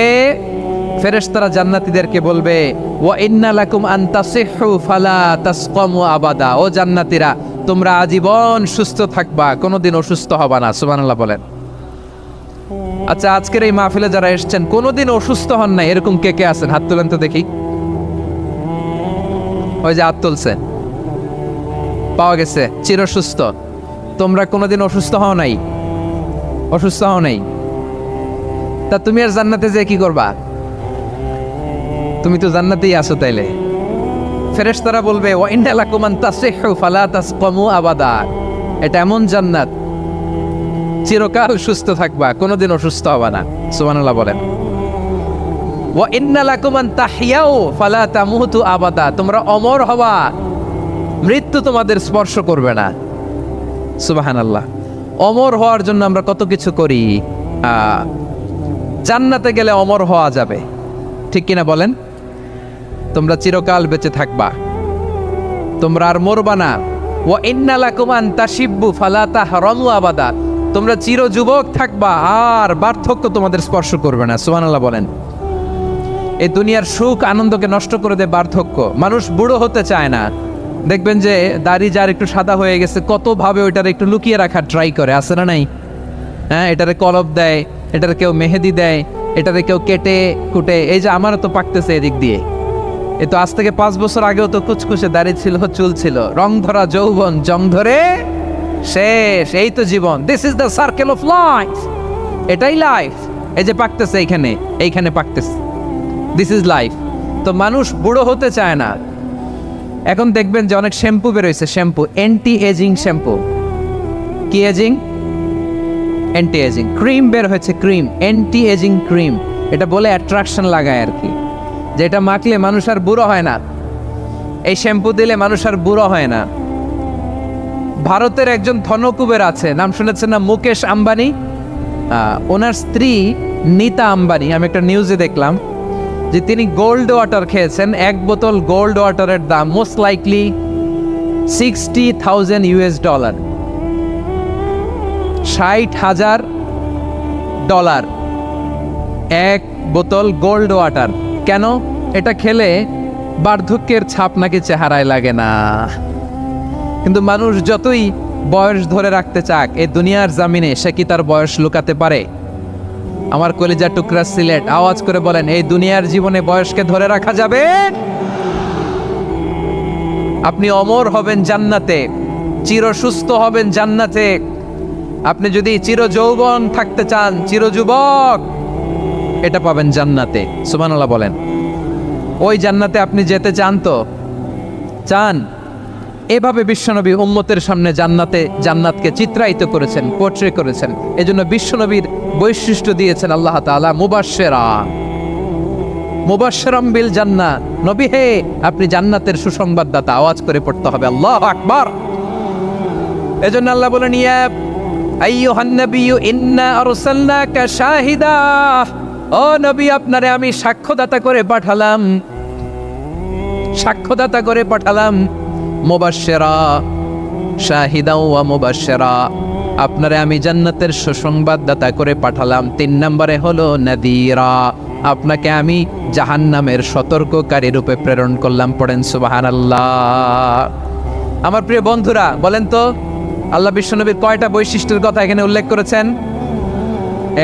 ফেরেশতারা জান্নাতীদেরকে বলবে, ওয়া ইন্না লাকুম আন তাসিহু ফালা তাসকামু আবাদা। ও জান্নাতীরা, তোমরা আজীবন সুস্থ থাকবা, কোনোদিন অসুস্থ হবা না। সুবহানাল্লাহ বলেন। আচ্ছা, আজকের এই মাহফিলে যারা এসেছেন কোনোদিন অসুস্থ হন না, এরকম কে কে আছেন? হাত তুলেন তো দেখি। ওই যে হাত তুলছেন, পাওয়া গেছে, চিরসুস্থ। তোমরা কোনোদিন অসুস্থ হও নাই? অসুস্থ হও নাই? তা তুমি আর জান্নাতে যে কি করবা? তুমি তো জান্নাতেই আছো তাইলে। ফেরেশতারা বলবে, ওয়া ইন্না লাকুম আন তাসিহু ফালা তাসকামু আবাদা। এটা এমন জান্নাত, চিরকাল সুস্থ থাকবা, কোনোদিন অসুস্থ হবা না। সুবহানাল্লাহ বলেন। ওয়া ইন্না লাকুম আন তাহইয়াউ ফালা তামুতু আবাদা। তোমরা অমর হবা, মৃত্যু তোমাদের স্পর্শ করবে না। সুবহানাল্লাহ। অমর হওয়ার জন্য আমরা কত কিছু করি। জান্নাতে গেলে অমর হওয়া যাবে, ঠিক কিনা বলেন? তোমরা চিরকাল বেঁচে থাকবা, তোমরা আর মরবা না। ওয়া ইন্না লাকুম আন তাশিব্বু ফালা তাহরামু আবাদা। তোমরা চির যুবক থাকবা, আর বার্ধক্য তোমাদের স্পর্শ করবে না। সুবহানাল্লাহ বলেন। এই দুনিয়ার সুখ আনন্দকে নষ্ট করে দেয় বার্ধক্য। মানুষ বুড়ো হতে চায় না। দেখবেন যে দাড়ি যার একটু সাদা হয়ে গেছে, কত ভাবে ওইটার একটু লুকিয়ে রাখার ট্রাই করে, আছে না নাই? হ্যাঁ, এটারে কলপ দেয়, এটারে কেউ মেহেদি দেয়, এটারে কেউ কেটে কুটে। এই যে আমারও তো পাকতেছে এদিক দিয়ে, এ তো আজ থেকে 5 বছর আগেও তো কুচকুচে দাড়ি ছিল, চুল ছিল, রং ধরা যৌবন জং ধরে শেষ। এই তো জীবন। This is the circle of life. এটাই লাইফ। এই যে পাকতেছে এইখানে পাকতেছে, দিস ইজ লাইফ। তো মানুষ বুড়ো হতে চায় না। এখন দেখবেন যে অনেক শ্যাম্পু বেরোইছে, শ্যাম্পু অ্যান্টি এজিং শ্যাম্পু। কি এজিং? Anti ageing. ক্রিম বের হয়েছে, ক্রিম, অ্যান্টি এজিং ক্রিম। এটা বলে অ্যাট্রাকশন লাগায় আর কি, যেটা মাখলে মানুষ আর বুড়ো হয় না। এই শ্যাম্পু দিলে মানুষ আর বুড়ো হয় না। ভারতের একজন ধনকুবের আছে, নাম শুনেছেন না? মুকেশ আম্বানি। ওনার স্ত্রী নীতা আম্বানি, আমি একটা নিউজে দেখলাম যে তিনি গোল্ড ওয়াটার খেয়েছেন। 1 বোতল গোল্ড ওয়াটারের দাম মোস্ট লাইকলি $60,000 $60,000 1 বোতল গোল্ড ওয়াটার। কেন? এটা খেলে বার্ধক্যের ছাপ নাকি চেহারায় লাগে না। কিন্তু মানুষ যতই বয়স ধরে রাখতে চাক, এই দুনিয়ার জামিনে সে কি তার বয়স লুকাতে পারে? আমার কলিজা টুকরা সিলেট, আওয়াজ করে বলেন, এই দুনিয়ার জীবনে বয়সকে ধরে রাখা যাবে? আপনি অমর হবেন জান্নাতে, চির সুস্থ হবেন জান্নাতে। আপনি যদি চির যৌবন থাকতে চান, চির যুবক, এটা পাবেন জান্নাতে। সুবহানাল্লাহ বলেন। ওই জান্নাতে আপনি যেতে চান তো? চান? এভাবে বিশ্বনবী উম্মতের সামনে জান্নাতকে চিত্রায়িত করেছেন, পোর্ট্রে করেছেন। এজন্য বিশ্বনবীর বৈশিষ্ট্য দিয়েছেন আল্লাহ তাআলা মুবাশশিরাম বিল জান্নাহ। নবী হে, আপনি জান্নাতের সুসংবাদদাতা। আওয়াজ করে পড়তে হবে আল্লাহু আকবার। এজন্য আল্লাহ বলেন, ইয়া আইয়ুহান নাবিয়্যু ইন্না আরসালনাকা শাহিদা। ও নবী, আপনারে আমি সাক্ষ্যদাতা করে পাঠালাম। মুবাশশিরা, শাহিদা ওয়া মুবাশশিরা। আপনারে আমি জান্নাতের সুসংবাদদাতা করে পাঠালাম। 3 নম্বরে হলো নাযীরা, আপনাকে আমি জাহান্নামের সতর্ককারী রূপে প্রেরণ করলাম। পড়েন সুবহানাল্লাহ। আমার প্রিয় বন্ধুরা, বলেন তো আল্লাহ বিশ্বনবীর কয়টা বৈশিষ্ট্যের কথা এখানে উল্লেখ করেছেন?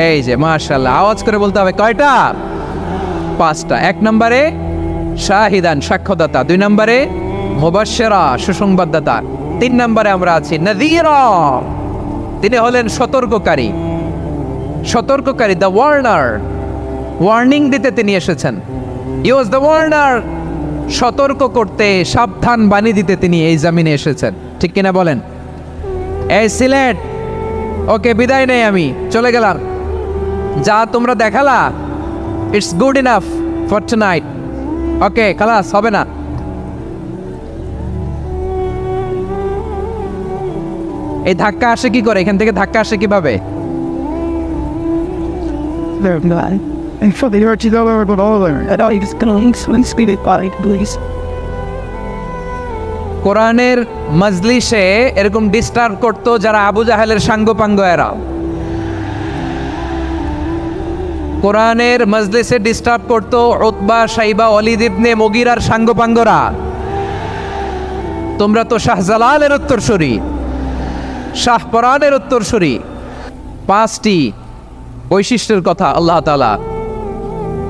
এই যে মাশাআল্লাহ, আওয়াজ করে বলতে হবে, কয়টা? 5টা। 1 নম্বরে শাহিদান, সাক্ষ্যদাতা। 2 নম্বরে মুবাশশিরা, সুসংবাদদাতা। 3 নম্বরে আমরা আছি নাযীরা, তিনি হলেন সতর্ককারী। দ্য ওয়ার্নার, ওয়ার্নিং দিতে তিনি এসেছেন। হি ওয়াজ দ্য ওয়ার্নার, সতর্ক করতে, সাবধান বাণী দিতে তিনি এই জামিনে এসেছেন। ঠিক কিনা বলেন? এই সিলেট, ওকে, বিদায় নেই, আমি চলে গেলাম। যা তোমরা দেখালা, it's good enough. For tonight. Okay, খালাস, হবে না। এই ধাক্কা আসে কি করে? এখান থেকে ধাক্কা আসে কিভাবে? And for the urge to go but all and I just can't speak it by please. কোরআনের মজলিসে এরকম ডিস্টার্ব করতো যারা আবু জাহেলের সাঙ্গপাঙ্গ এরা। কোরআনের মজলিসে ডিস্টার্ব করতো উতবা, শাইবা, ওয়ালিদ ইবনে মুগীরার সাঙ্গপাঙ্গরা। তোমরা তো শাহজালালের উত্তরসূরি, শাহপরানের উত্তরসূরি। 5টি বৈশিষ্ট্যের কথা আল্লাহ তাআলা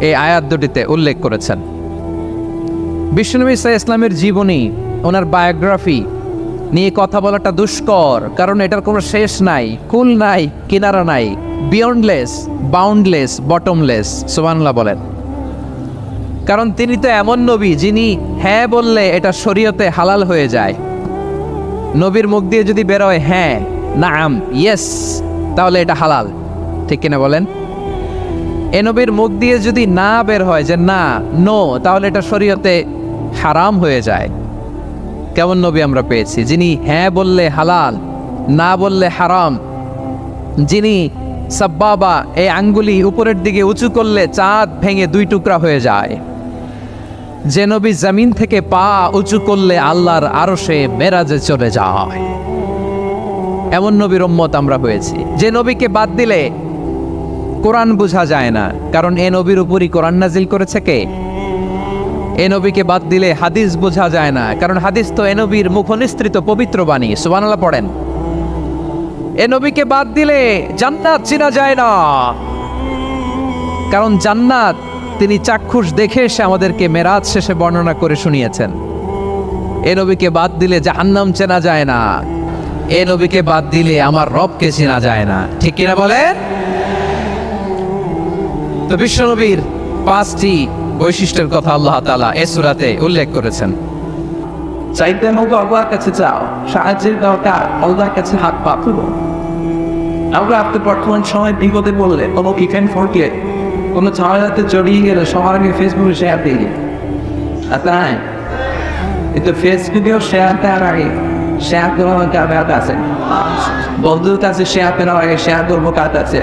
এই আয়াত দুটিতে উল্লেখ করেছেন। বিশ্বনবী সাল্লাল্লাহু আলাইহি ইসলামের জীবনী, ওনার বায়োগ্রাফি নিয়ে কথা বলাটা দুষ্কর, কারণ এটার কোনো শেষ নাই, কুল নাই, কিনারা নাই, বিয়ন্ডলেস, বাউন্ডলেস, বটমলেস। সুবহানাল্লাহ বলেন। কারণ তিনি তো এমন নবী যিনি হ্যাঁ বললে এটা শরীয়তে হালাল হয়ে যায়। নবীর মুখ দিয়ে যদি বেরোয় হ্যাঁ, নাম, ইয়েস, তাহলে এটা হালাল, ঠিক কিনা বলেন? এ নবীর মুখ দিয়ে যদি না বের হয় যে না, নো, তাহলে এটা শরীয়তে হারাম হয়ে যায়। কেমন নবী আমরা পেয়েছি যিনি হ্যাঁ বললে হালাল, না বললে হারাম, যিনি সাব্বাবা, এই আঙ্গুলি উপরের দিকে উঁচু করলে চাঁদ ভেঙে 2 টুকরা হয়ে যায়, যে নবী জমিন থেকে পা উঁচু করলে আল্লাহর আরশে মেরাজে চলে যায়। এমন নবীর উম্মত আমরা হয়েছি। যে নবীকে বাদ দিলে কোরআন বোঝা যায় না, কারণ এ নবীর উপরই কোরআন নাজিল করেছে কে? এ নবীকে বাদ দিলে হাদিস বোঝা যায় না, কারণ হাদিস তো এ নবীর মুখনিসৃত পবিত্র বাণী। সুবহানাল্লাহ পড়েন। এ নবীকে বাদ দিলে জান্নাত চেনা যায় না, কারণ জান্নাত তিনি চাক্ষুষ দেখে এসে আমাদেরকে মেরাজ শেষে বর্ণনা করে শুনিয়েছেন। এ নবীকে বাদ দিলে জাহান্নাম চেনা যায় না, এ নবীকে বাদ দিলে আমার রবকে চেনা যায় না, ঠিক কিনা বলেন? তো বিশ্বনবীর 5টি বৈশিষ্ট্যের কথা আল্লাহ তাআলা এই সূরাতে উল্লেখ করেছেন। চাইতে হোক আল্লাহর কাছে চাও, সাহায্যের দরকার আল্লাহর কাছে হাত পাতবো। আমরা আপনার বর্তমান সময় বিপদে পড়লে, কোনো ইভেন্ট ফোরকে, কোনো ঝামেলাতে জড়িয়ে গেলে সবার আগে ফেসবুকে শেয়ার দিয়ে তাই কিন্তু ফেসবুকেও শেয়ার দেওয়ার আগে শেয়ার করার কার আছে, বন্ধুর কাছে শেয়ার করার আগে শেয়ার করবো কার আছে,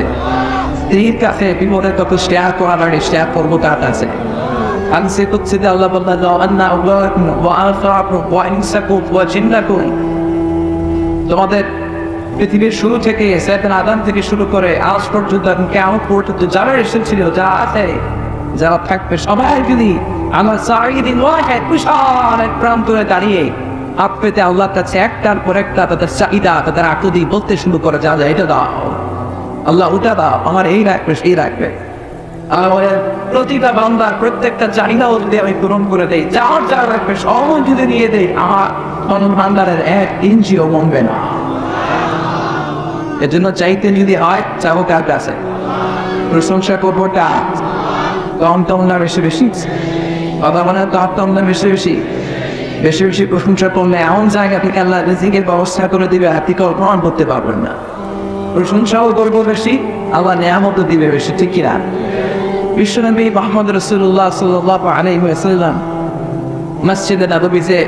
স্ত্রীর কাছে বিপদের তত শেয়ার করার আগে শেয়ার করবো কার আছে। আমি সে করছি যে আল্লাহ তোমাদের পৃথিবীর শুরু থেকে সেদিন আদান থেকে শুরু করে আজ পর্যন্ত কেমন পর্যন্ত যারা এসেছিল, যা আছে, যারা থাকবে, সবাই যদি আমার সারাদিন বিশাল এক প্রান্তরে দাঁড়িয়ে হাত পেতে আল্লাহর কাছে একটার পর একটা তাদের চাহিদা, তাদের আকুতি বলতে শুরু করে, যা এটা দাও আল্লাহ, ওটা দাও, আমার এই রাখবে, সেই রাখবে। আমাদের প্রতিটা বান্দার প্রত্যেকটা চাহিদা যদি আমি পূরণ করে দেই, যার যা রাখবে সব যদি নিয়ে দেই, আমার ভান্ডারের 1 ইঞ্চিও কমবে না। এজন্য চাইতে যদি হয়, চাবো কার কাছে, প্রশংসা করবো কার, কম টম না বেশি বেশি, কথা মানে তার টম না বেশি বেশি, বেশি বেশি প্রশংসা করলে এমন জায়গা থেকে আল্লাহ রিজিকের ব্যবস্থা করে দিবে, আপনি কল্পনা করতে পারবেন না। প্রশংসাও করবো বেশি, আল্লাহ নিয়ামতও দিবে বেশি, ঠিক কিনা? বিশ্বনবী মুহাম্মদ রাসূলুল্লাহ সাল্লাল্লাহু আলাইহি ওয়াসাল্লাম মসজিদে নববীতে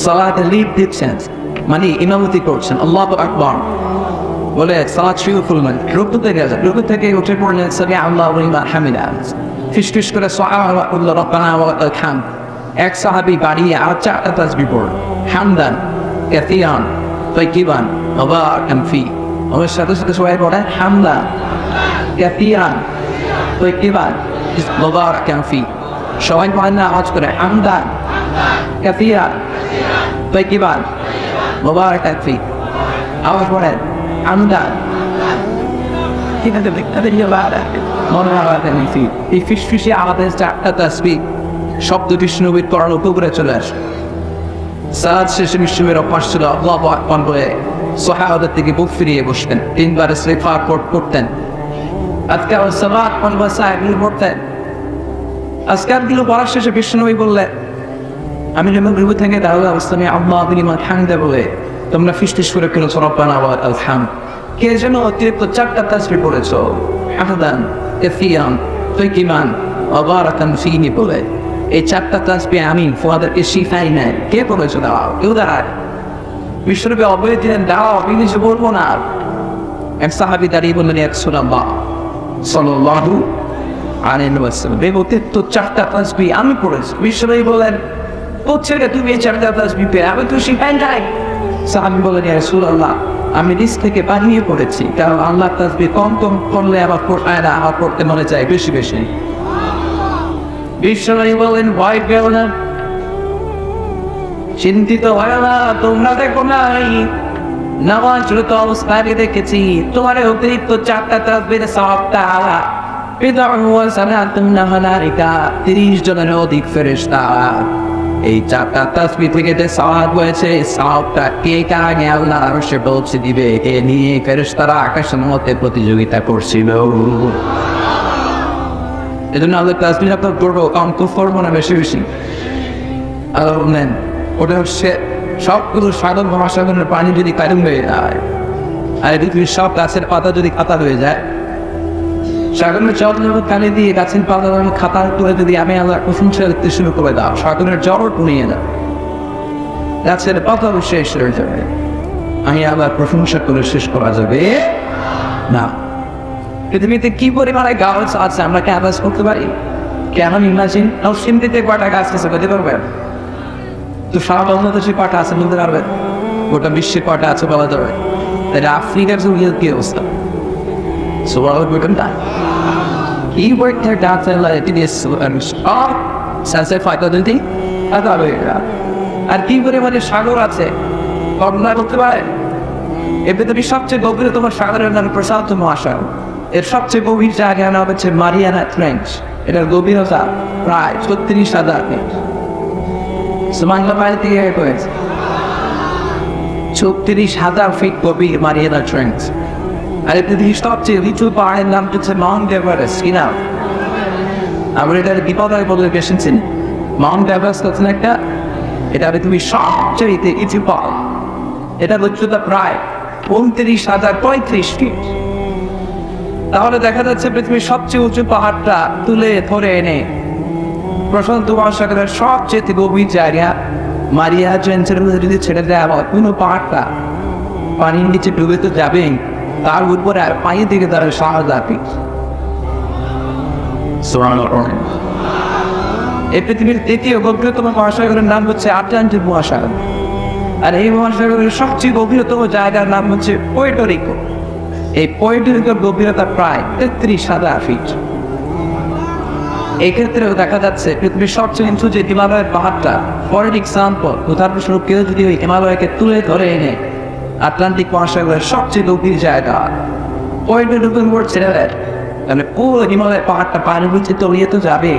সালাতে লিড দিচ্ছেন, মানে ইমামতি করছেন, আল্লাহু আকবার বলে সালাত শুরু করলেন। রুকুতে গেলেন, রুকু থেকে উঠে পড়লেন, সামি আল্লাহু লিমান হামিদা, ফিসফিস করে সুবহানাল্লাহ রাব্বানা ওয়া লাকাল হামদ। এক সাহাবী বাড়িয়ে আর 4টা তাসবিহ পড়ল, হামদান কাসীরান তাইয়িবান মুবারাকান ফি। আমার সাথে সাথে সবাই পড়ে হামদান কাসীরান তাইয়িবান মুবারাকান ফি। সবাই পড়েন না, আওয়াজ করে হামদান কাসীরান তাইয়িবান মুবারাকান ফি। আওয়াজ পড়েন হামদান এই ফিসফিসে আমাদের 4টা তাসবিহ শব্দটি নবীর পড়ার উপরে চলে আসে। সালাত শেষে বিশ্বনবীর অভ্যাস ছিল আল্লাহু আকবার বলে সাহাবাদের থেকে বুক ফিরিয়ে বসতেন, 3বার ইস্তিগফার করতেন, আজকাল সালাত সাহেবগুলো পড়তেন। আজকালগুলো পড়ার শেষে বিশ্বনবী বললেন, আমি যখন রুকু থেকে দাঁড়ালাম, ইসলামী আল্লাহু লিমান হামিদা বলে তোমরা ফিসফিস করে ফেলেছো রব্বানা ওয়া লাকাল হামদ। কে যেন অতিরিক্ত 4টা তাসবিহ পড়েছো, হামদান কাসীরান তাইয়িবান অবারাকান ফিহি বলে এই চারটা তাসবিহ আমি তোমাদেরকে শিখাই নাই। কে বলেছো দাও? কেউ দাঁড়ায়। বিশ্বনবী অবৈধ দিলেন, দাও আমি কিছু বলবো না। এক সাহাবী দাঁড়িয়ে বললেন, ইয়া রাসূলুল্লাহ সাল্লাল্লাহু আলাইহি ওয়াসাল্লাম, এই অতিরিক্ত চারটা তাসবিহ আমি পড়েছি। বিশ্বনবী বলেন, কোথেকে তুমি এই চারটা তাসবিহ পেলে? আমি তো শিখাই নাই। সাহাবী বলেন, ইয়া রাসূলুল্লাহ আমি নিজ থেকে বানিয়ে পড়েছি, কারণ আল্লাহ তাসবিহ কম কম করলে আমার পড়তে মনে চায় বেশি বেশি। বিশ্বনবী বলেন, ভয় পেও না, চিন্তিত হয় না, তোমরা দেখো নাই নামাজরত অবস্থায় দেখেছি তোমার অতিরিক্ত চারটা তাসবিহের সওয়াবটা 30 জনের অধিক ফেরেশতা এই চারটা তাসবিহ থেকে যে সওয়াব হয়েছে, সওয়াবটা কে কানে আল্লাহ আরশে পৌঁছে দিবে, এ নিয়ে ফেরেশতারা আকাশের মধ্যে প্রতিযোগিতা করছিল। এজন্য আল্লাহ তাসবিহ আপনার করবো, কম তো করবো না, বেশি বেশি। আল্লাহ বললেন, ওটা হচ্ছে সবগুলো সাগর মহাসাগরের পানি যদি কারণ হয়ে যায়, আর পৃথিবীর সব গাছের পাতা যদি খাতা হয়ে যায়, সাগরের জল কানে দিয়ে গাছের পাতা খাতার করে যদি আমি আল্লাহ প্রশংসা করতে শুরু করে দাও, সাগরের জল কমিয়ে দাও, গাছের পাতা শেষ হয়ে যাবে, আমি আল্লাহ প্রশংসা করে শেষ করা যাবে না। পৃথিবীতে কি পরিমাণে গাছ আছে আমরা কি আন্দাজ করতে পারি? কেমন ইমাজিন নরসিংদীতে কয়টা গাছ আছে বলতে পারবেন? তো সারা বাংলাদেশে কয়টা আছে বলতে পারবেন? গোটা বিশ্বে কয়টা আছে বলা যাবে? তাহলে আফ্রিকার জমির কি অবস্থা? কি বইটার গাছ আর কি পরিমাণে সাগর আছে কল্পনা করতে পারে? এ পৃথিবীর সবচেয়ে গভীরতম সাগরের নাম প্রশান্ত মহাসাগর। এর সবচেয়ে গভীর জায়গার নাম হচ্ছে মারিয়ানা ট্রেঞ্চ। এটার গভীরতা প্রায় 36,000 ফিট। বাংলা বাইরে থেকে হয়েছে 36,000 ফিট গভীর মারিয়ানা ট্রেঞ্চ। আর পৃথিবীর সবচেয়ে উঁচু পাহাড়ের নাম হচ্ছে মাউন্ট এভারেস্ট। কি নাম? আমরা এটার বিপদায় বলে গেছেন মাউন্ট এভারেস্ট হচ্ছেন একটা, এটা পৃথিবীর সবচেয়ে উঁচু পাহাড়। এটার উচ্চতা প্রায় 29,035 ফিট। তাহলে দেখা যাচ্ছে পৃথিবীর সবচেয়ে উঁচু পাহাড়টা তুলে ধরে এনে প্রশান্ত মহাসাগরের সবচেয়ে গভীর জায়গা মারিয়া ট্রেঞ্চের মধ্যে যদি ছেড়ে দেওয়া হয়, কোনো পাহাড়টা পানির নিচে ডুবে তো যাবেই, তার উপরে আর পানির দিকে তারা সাহায্য ফিট। এই পৃথিবীর দ্বিতীয় গভীরতম মহাসাগরের নাম হচ্ছে আটলান্টিক মহাসাগর। আর এই মহাসাগরের সবচেয়ে গভীরতম জায়গার নাম হচ্ছে পুয়ের্তো রিকো। এই পুয়ের্তো রিকোর গভীরতা প্রায় 33,000 ফিট। এই ক্ষেত্রেও দেখা যাচ্ছে পৃথিবীর সবচেয়ে উঁচু যে হিমালয়ের পাহাড়টা, ফর এক্সাম্পল উদাহরণস্বরূপ কেউ যদি ওই হিমালয়কে তুলে ধরে এনে আটলান্টিক মহাসাগরের সবচেয়ে গভীর জায়গা পুয়ের্তো রিকোর উপর ছেড়ে দেয়, তাহলে পুরো হিমালয়ের পাহাড়টা পানির নিচে তলিয়ে তো যাবে,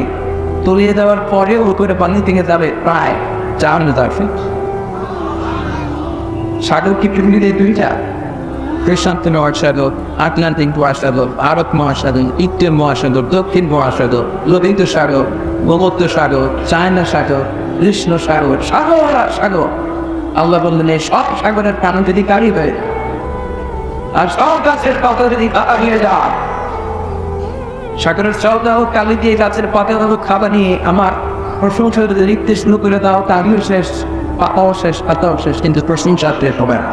তলিয়ে দেওয়ার পরেও উপরে পানি থেকে যাবে প্রায় 4,000 ফিট। সাগর কি পৃথিবীতে দুইটা? প্রশান্ত মহাসাগর, আটলান্টিক মহাসাগর, ভারত মহাসাগর, উত্তর মহাসাগর, দক্ষিণ মহাসাগর, লোহিত সাগর, ভূমধ্য সাগর, চায়না সাগর, কৃষ্ণ সাগর, সাগর আর সাগর। আল্লাহ বললেন এই সব সাগরের পানি যদি কারি হয়ে আর সব গাছের পাতা যদি কাটা হয়ে যায়, সাগরের সবদাহ কালি দিয়ে গাছের পাতা খাবার নিয়ে আমার প্রশংসা যদি লিখতে শুরু করে দাও, তাহলেও শেষ, পাতাও শেষ, পাতাও শেষ, কিন্তু প্রশংসা শেষ হবে না।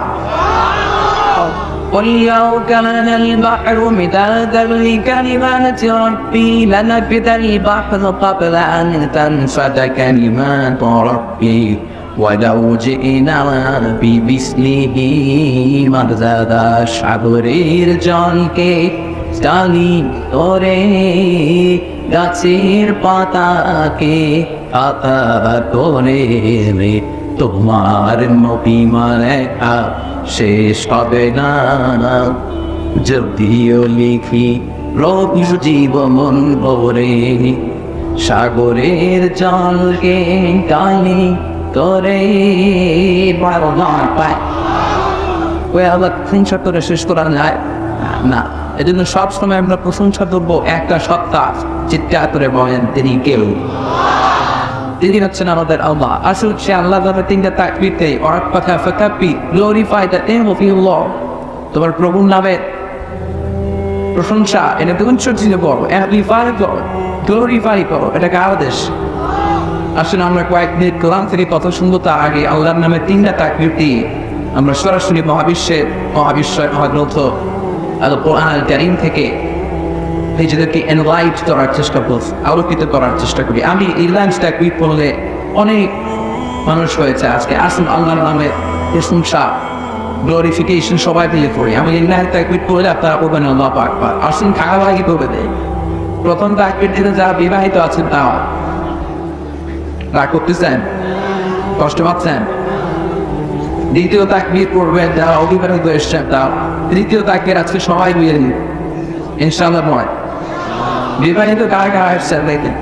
قل لو كان البحر مدادا لكلمات ربي لنفد البحر قبل أن تنفد كلمات ربي ولو جئنا بمثله مددا। সাগরের জলকে টানি ধরে গাছের পাতাকে পাতা করে তোমার নবীমার একা শেষ হবে না, যদিও লিখি রবি জীবন ভরে সাগরের জলকে টানি ধরে। ওই আবার প্রশংসা করে শেষ করা যায় না। এই জন্য সবসময় আমরা প্রশংসা করবো একটা সত্তা, চিৎকার করে বলেন তিনি কেউ, তিনি হচ্ছেন আমাদের আল্লাহ। আসলে সে আল্লাহ তাআলা তিনটা তাকবীরতে অরাফাকা ফাকাবি glorify the name of your lord. তোমার প্রভুর নামে প্রশংসা, এটা তুমি উচ্চরিত করো, অ্যাম্প্লিফাই করো। গ্লোরিফাই করো, এটাকে আদেশ। আসলে আমরা কয়েকদিন কোরআন থেকে কত সুন্দর তা আগে আল্লাহর নামে 3টা তাকবীর দিয়ে আমরা সরাসরি মহাবিশ্বের মহাগ্রন্থ আল কোরআন আল কারীম থেকে নিজেদেরকে এনলাইট করার চেষ্টা করি, আলোকিত করার চেষ্টা করি। আমি ইংল্যান্ড তাকবীর পড়লে অনেক মানুষ হয়েছে আজকে আসুন আল্লাহর নামে প্রশংসা গ্লোরিফিকেশন সবাই মিলে করি। আমি ইংল্যান্ড তাকবীর পড়লে আপনারা বলবেন আল্লাহু আকবার। আসুন খাগাবাগি করবে দেয়। প্রথম তাকবীর দিনে যারা বিবাহিত আছেন তাও রাগ করতেছেন, কষ্ট পাচ্ছেন। দ্বিতীয় তাকবীর পড়বেন যারা অবিবাহিত এসছেন তাও। তৃতীয় তাকবীর আজকে সবাই মিলে নিন ইনশাআল্লাহ। নয় বিবাহিত কারা কারা এসছেন দেখেন,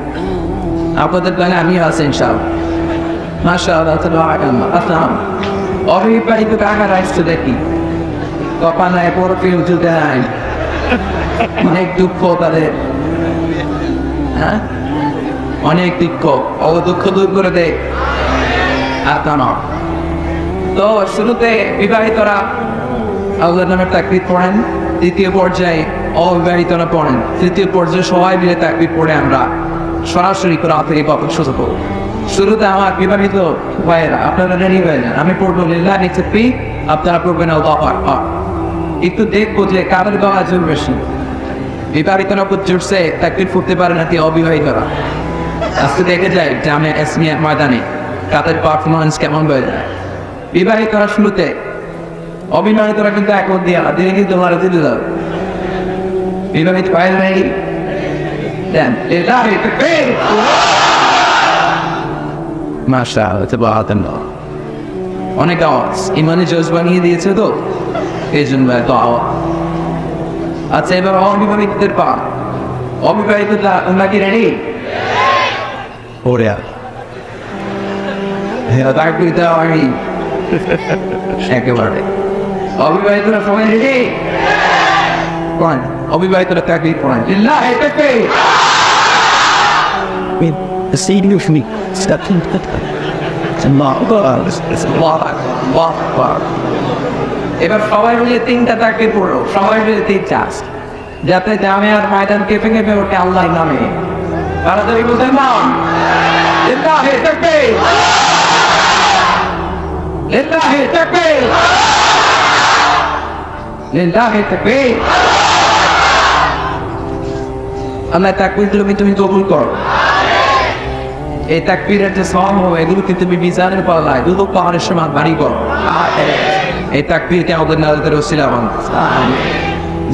আপনাদের প্ল্যানে আমিও আছি ইনশাআল্লাহ। মাশাআল্লাহ তাবারাকাল্লাহ। আসসালাম। অবিবাহিত কারা কারা এসছে দেখি, কপালে পর কেউ জুটে নাই, অনেক দুঃখ তাদের, হ্যাঁ অনেক দুঃখ, দুঃখ দূর করে দেয়। তো শুরুতে বিবাহিতরা আল্লাহর নামের তাকবীর পড়েন, দ্বিতীয় পর্যায়ে অবিবাহিতরা পড়েন, তৃতীয় পর্যায়ে সবাই মিলে তাকবীর পড়ে আমরা সরাসরি কোরআন থেকে কথা শুরু করব। শুরুতে আমার বিবাহিত ভাইয়েরা আপনারা রেডি হয়ে যান, আমি পড়বো লিল্লাহি তাকবীর, আপনারা পড়বেন আল্লাহু আকবার। একটু দেখবো যে কাদের গলা জোর বেশি, বিবাহিতরা জোরছে তাকবীর পড়তে পারে নাকি অবিবাহিতরা। আজকে দেখে যায় জামে ইসলামিয়া ময়দানে কাদের পারফরমেন্স কেমন হয়ে যায়। বিবাহিতরা শুরুতে, অবিবাহিতরা কিন্তু এখন দিয়ে দিনে কিন্তু মারা দিতে যাবে। বিবাহিত ভাইয়ের ভাই দেন লিল্লাহি তাকবীর। মাশাআল্লাহ তাবারাকাল্লাহ। অনেক আওয়াজ ইমানে জোশ বানিয়ে দিয়েছে তো এই জন্য এত আওয়াজ। আচ্ছা এবার অবিবাহিতদের পা, অবিবাহিতরা তোমরা কি রেডি? ওরে তাকবীর দাও আমি একেবারে। অবিবাহিতরা সবাই রেডি? কোন অবিবাহিতরা তাকবীর পড়েন লিল্লাহি তাকবীর। এবার সবাই মিলে 3টা তাকবীর পড়ো, সবাই মিলে 3টা, যাতে জামে আর ময়দান কেঁপে কেঁপে ওঠে আল্লাহর নামে। তাড়াতাড়ি বলতেন না লিল্লাহি তাকবীর, লিল্লাহি তাকবীর, লিল্লাহি তাকবীর। আল্লাহ তাকবীরগুলো তুমি কবুল করো। এই তাকবীরের যে সওয়াব হবে এগুলো কিন্তু তুমি মিজানের পাল্লায় দুটো পাহাড়ের সমান ভারী করো। এই তাকবীরকে আমাদের নাজাতের ওসিলা বানাও।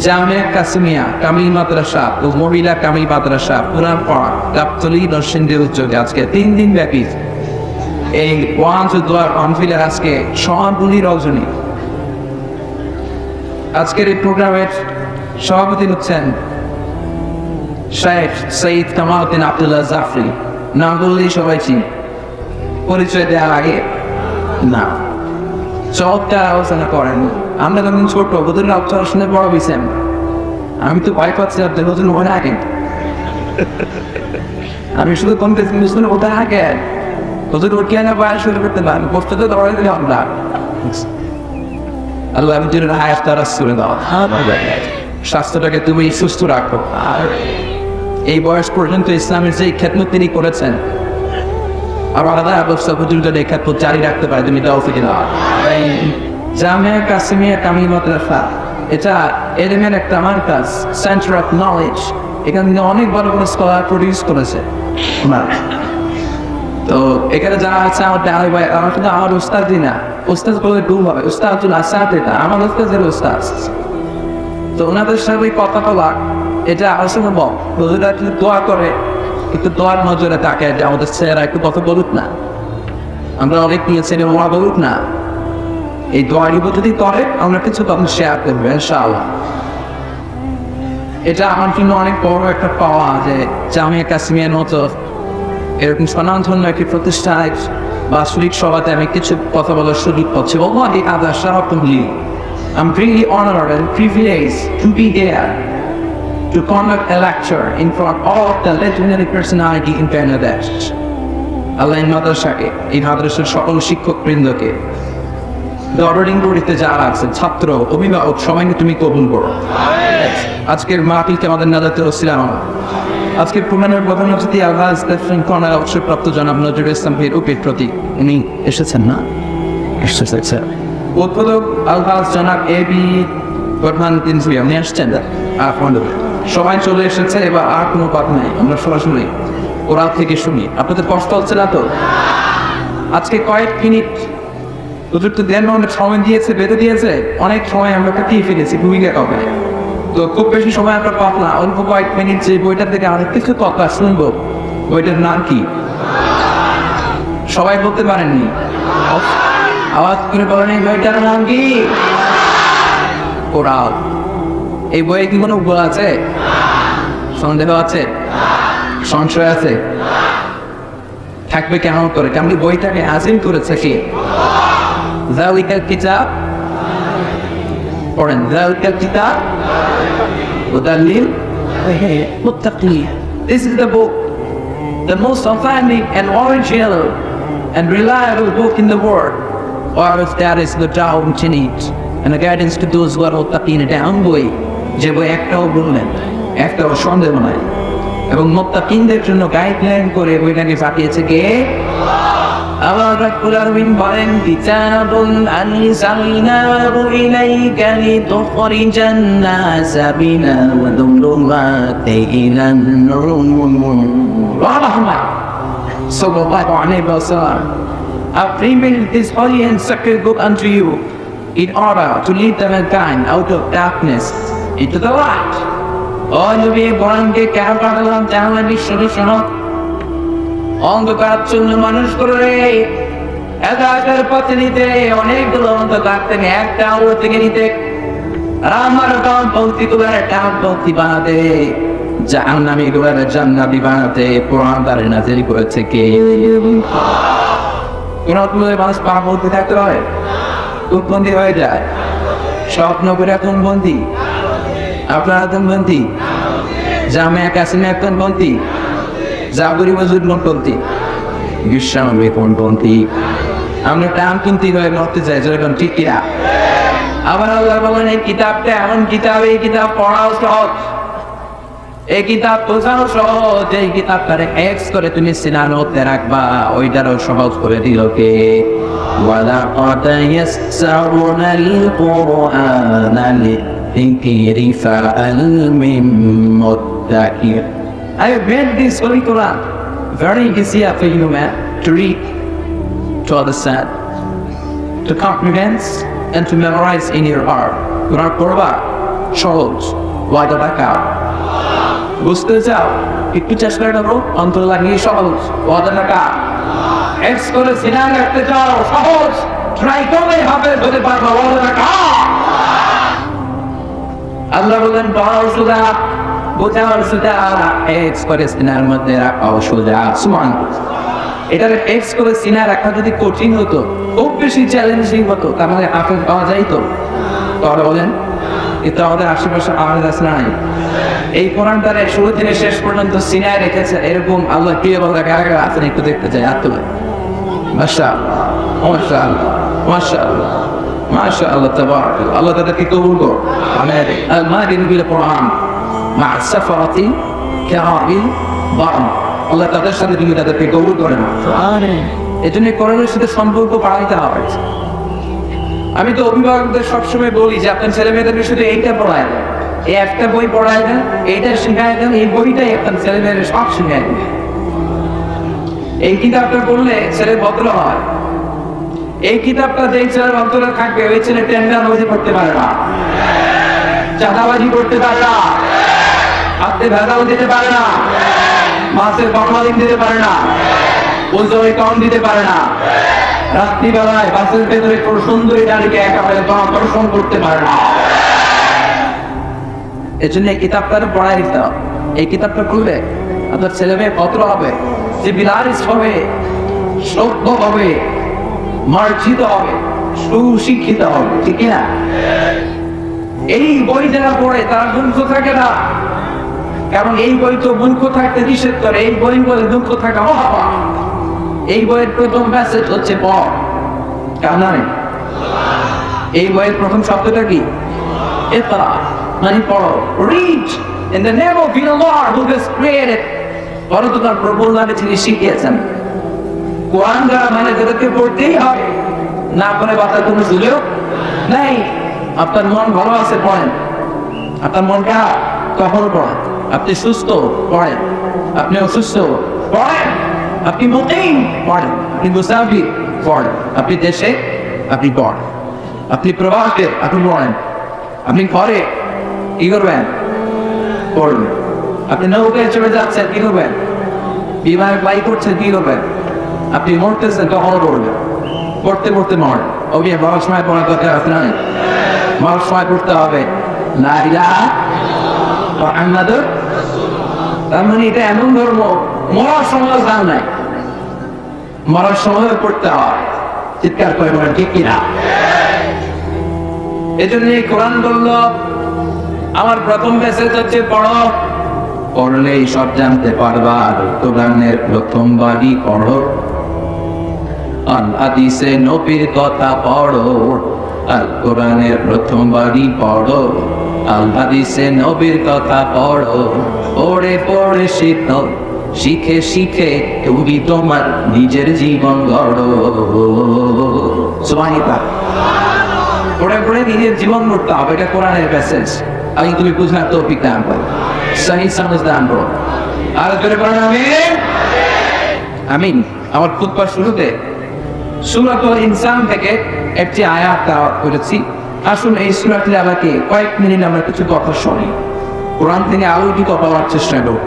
জামিয়া কাসিমিয়া কামিল মাদ্রাসা ও মহিলা কামিল মাদ্রাসা পুরান পাড়া গাবতলী নরসিংদীর উদ্যোগে আজকে 3 দিন ব্যাপী এই ওয়াজ ও দোয়ার কনফিলের আজকে সমাপনী রজনী। আজকের এই প্রোগ্রামের সভাপতি হচ্ছেন শেখ সৈয়দ কামালউদ্দিন আব্দুল্লাহ জাফরি। নাম বললেই সবাই চিনি, পরিচয় দেওয়ার আগে না চমৎকার আলোচনা করেন। আমরা যখন ছোট ওদের আলোচনা শুনে বড় হয়েছেন, আমি তো ভয় পাচ্ছি আপনার নতুন মনে আগে, আমি শুধু কমপ্লেক্স শুনে ওটা আগে ওদের ওর কেন বয়স শুরু করতে পারেন বসতে তো দৌড়াই দিলে আমরা আল্লাহ আমি যেন হায়াত তারা শুনে দাও, স্বাস্থ্যটাকে তুমি সুস্থ রাখো। আর এই বয়স পর্যন্ত ইসলামের যে খেদমত তিনি করেছেন আর আলাদা অবস্থা পর্যন্ত এই খেদমত জারি রাখতে পারে তুমি দাও ফিরে দাও। জামিয়া কাসিমিয়া কামিল মাদ্রাসা এটা এলিমের একটা আমার কাজ, সেন্টার অফ নলেজ। এখান থেকে অনেক বড় বড় স্কলার প্রডিউস করেছে। তো এখানে যারা আছে আমার কিন্তু আমার উস্তাদই না, উস্তাদ বলে ভুল হবে, উস্তাদুল আসাদ এটা আমার উস্তাদের উস্তাদ। তো ওনাদের সাথে কথা বলা এটা আসলে বলুরা যদি দোয়া করে একটু দোয়ার নজরে তাকে যে আমাদের ছেলেরা একটু কথা বলুক না, আমরা অনেক নিয়েছেন ওরা বলুক না, এই দোয়ারি যদি করে আমরা কিছু তখন শেয়ার করবো ইনশাআল্লাহ। এটা আমার জন্য অনেক বড় একটা পাওয়া যে জামিয়া কাসিমিয়ার মতো এরকম স্বনামধন্য একটি প্রতিষ্ঠানের বাৎসরিক সভাতে আমি কিছু কথা বলার সুযোগ পাচ্ছি। Wallahi hada sharafun li. I'm really honored and privileged to be here to conduct a lecture in front of the legendary personality in Bangladesh. আল্লাহ এই মাদ্রাসাকে, এই মাদ্রাসার সকল শিক্ষক বৃন্দকে, গভর্নিং বডিতে যারা আছেন, ছাত্র, অভিভাবক সবাইকে তুমি কবুল করো। আজকের মাহফিলকে আমাদের নাজাতের ওসিলা আজকে প্রমাণের প্রধান অতিথি আলহাজ লেফটেন্যান্ট কর্নেল অবসরপ্রাপ্ত জনাব নজরুল ইসলাম ভীর উপের প্রতি উনি এসেছেন না? এসেছেন। উদ্বোধক আলহাজ জনাব এবি প্রধান তিনসুই উনি আসছেন। সবাই চলে এসেছে, এবার আর কোনো কথা নেই, আমরা সরাসরি ওরাল থেকে শুনি। আপনাদের কষ্ট হচ্ছে না তো? আজকে কয়েক মিনিট প্রযুক্তি দেন, অনেক সময় দিয়েছে, বেঁধে দিয়েছে, অনেক সময় আমরা কাটিয়ে ফেলেছি ভূমিকা কাউকে। তো খুব বেশি সময় আমরা পাব না, অল্প কয়েক মিনিট যে বইটা থেকে অনেক কিছু কথা শুনবো। বইটার নাম কি সবাই বলতে পারেননি? আওয়াজ করে বলেন এই বইটার নাম কি? কোরআন। এই বইয়ে কি কোনো ভুল আছে? সন্দেহ আছে? সংশয় আছে? থাকবে কেমন করে? কেমন বইটাকে আজিম করেছে কি? যালিকাল কিতাব পড়েন, যালিকাল কিতাব হুদাল মুত্তাকিন। This is the book, the most authentic and original and reliable book in the world. Or if that is the doubt in it and the guidance to those who are muttaqin. এটা এমন বই যে বই একটাও বললেন, একটাও সন্দেহ নাই, এবং মুত্তাকিনদের জন্য গাইডলাইন করে বইটাকে পাঠিয়েছে কে? আল্লাহ রাব্বুল আলামিন বলেন, কিতাবুন আনজালনাহু ইলাইকা লিতুখরিজান নাসা বিনা ওয়া দুরুমাতি ইলান নূর। Sallallahu alayhi wa sallam, I've revealed this holy and sacred book unto you in order to lead the mankind out of darkness into the light. ও নবী, কোরআনকে কেন পাঠালাম? জানলে বিশ্বকে শোনো, অন্ধকারাচ্ছন্ন মানুষ করে হেদায়েতের পথে নিতে, অনেকগুলো অন্ধকার থেকে একটা আলো থেকে নিতে, আর আমার ডানপন্থী গুলার ডানপন্থী বানাতে, জাহান্নামী গুলার জান্নাতি বানাতে কোরআন দ্বারা নাযিল করেছে কে? কোরআন মানুষ পাপ বলতে থাকতে হয়, তুমবন্দি হয়ে যায়, স্বপ্ন করে তুমবন্দি, আপনারা তুমবন্দি, জামিয়া কাসিমে তুমবন্দি, জাবরি মজুদ মনপন্থী, বিশ্বনবী কোনপন্থী। আমরা টান কিনতে হয়ে মরতে চাই, যেরকম ঠিক কিনা? আবার আল্লাহ বলেন, এই কিতাবটা এমন কিতাব, এই কিতাব পড়াও সহজ, এই কিতাব বোঝানো সহজ, এই কিতাবটারে এক্স করে তুমি সিনার মধ্যে রাখবা, ওইটারও সহজ করে দিল কে? ওয়ালাকাদ ইয়াসসারনাল কুরআনা লিযিকরি ফাআল মিন মুদ্দাকির। I have made this Holy Quran very easy for you, man, to read, to understand, to comprehend, and to memorize in your heart. Quran পড়বা সহজ, ওয়াদা রাখা, বুঝতে চাও একটু চেষ্টা করো, অন্তর লাগিয়ে সহজ, ওয়াদা রাখা। এক্স করে সিনা রাখতে চাও সহজ, ট্রাই করলেই হবে, ধরে পারবা, ওয়াদা রাখা। আল্লাহ বলেন পড়াও সুদা, বোঝাও সুদা, এক্স করে সিনার মধ্যে রাখাও সুদা। সুবহানাল্লাহ। এটার এক্স করে সিনা রাখা যদি কঠিন হতো, খুব বেশি চ্যালেঞ্জিং হতো, তার মানে আপনার পাওয়া যাইতো? তাহলে বলেন, কিন্তু আমাদের আশেপাশে আমাদের কাছে নাই। এই কোরআনটারে শুরু থেকে শেষ পর্যন্ত সিনায় রেখেছে, এরকম আল্লাহ প্রিয় বলা কারা আছেন একটু দেখতে চাই, হাত তুলে। মাশাআল্লাহ, মাশাআল্লাহ, মাশাআল্লাহ, মাশাআল্লাহ, তাবারাকাল্লাহ। আল্লাহ তাদেরকে কবুল করুন। আমিন। আল মাহির বিল কোরআন মা সাফারাতি কিরামিল বারাম। আল্লাহ তাদের সাথে তুমি তাদেরকে কবুল করেন। আমিন। এজন্য কোরআনের সাথে সম্পর্ক বাড়াইতে হবে। আমি তো অভিভাবকদের সবসময় বলি যে আপনার ছেলে মেয়েদেরকে শুধু এইটা পড়ায় দেন, এই একটা বই পড়ায় দেন, এইটা শেখায় দেন, এই বইটাই আপনার ছেলে মেয়েদের সব শেখায় দেন। এই কিতাবটা পড়লে ছেলে ভদ্র হয়। এই কিতাবটা যেই ছেলের অন্তরে থাকবে, ওই ছেলে টেন্ডার হতে করতে পারে না, চাঁদাবাজি করতে পারে না, হাতে ভেজাল দিতে পারে না, মাছের ফরমালিন দিতে পারে না, ওজন অ্যাকাউন্ট দিতে পারে না, রাত্রিবেলায় বাসের ভেতরে কোনো সুন্দরী নারীকে একেবারে আকর্ষণ করতে পারে না। এই জন্য এই কিতাবটা পড়াই দিতে হবে। এই কিতাবটা পড়লে আপনার ছেলে মেয়ে ভদ্র হবে, যে বিলারিস হবে, সভ্য হবে, মার্জিত হবে, সুশিক্ষিত হবে, ঠিক না? এই বই যারা পড়ে তারা মূর্খ থাকে না, কারণ এই বই তো মূর্খ থাকতে নিষেধ করে। এই বই বলে মূর্খ থাকা মহাপাপ। এই বইয়ের প্রথম মেসেজ হচ্ছে পড়, কারণ এই বইয়ের প্রথম শব্দটা কি? ইকরা, মানে পড়ো, read. In the name of your Lord who has created. বলো তো তার প্রভুর নামে তিনি শিখিয়েছেন। কোরআন যারা মানে তাদেরকে পড়তেই হবে, না করে বাতার কোনো সুযোগ নেই। আপনার মন ভালো আছে পড়েন, আপনার মন খারাপ কখনো পড়েন, আপনি সুস্থ পড়েন, আপনি অসুস্থ পড়েন, আপনি মুকিম পড়েন, আপনি মুসাফির পড়েন, আপনি দেশে আপনি পড়েন, আপনি প্রবাসে আপনি পড়েন, আপনি ঘরে কি করবেন পড়বেন, আপনি নৌকায় চলে যাচ্ছেন কি করবেন, বিমানে ফ্লাই করছেন কি করবেন, আপনি মরতেছেন তখনও পড়বেন, পড়তে পড়তে মর। ওকে বড় সময় পড়ার কথা আছে না, বড় সময় পড়তে হবে লা ইলাহা মুহাম্মাদুর। তার মানে এটা এমন ধর্ম মরার সময় দাম নাই, মরার সময় পড়তে হয়। চিৎকার করে বলেন ঠিক কিনা? এজন্য কোরআন বলল আমার প্রথম মেসেজ হচ্ছে পড়ো, পড়লেই সব জানতে পারবা। আর কোরআনের প্রথম বাড়ি পড়ো, আল হাদিসে নবীর কথা পড়ো, আল কোরআনের প্রথম বাড়ি পড়ো, আল হাদিসে নবীর কথা পড়ো। পড়ে পড়ে শিখো, শিখে শিখে তুমি তোমার নিজের জীবন গড়ো। সুবহানাল্লাহ। পড়ে পড়ে নিজের জীবন গড়তে হবে, এটা কোরআনের মেসেজ। আমি তুমি বুঝলাম তৌফিক দান করো, সহি সমঝ দান করো। আর করে পড়েন আমিন আমিন। আমার খুতবার শুরুতে সূরাতুল ইনসান থেকে একটি আয়াত তেলাওয়াত করেছি। আসুন এই সূরাটি আমাকে কয়েক মিনিট আমরা কিছু কথা শুনি, কোরআন থেকে আলোকিত পাওয়ার চেষ্টা করব।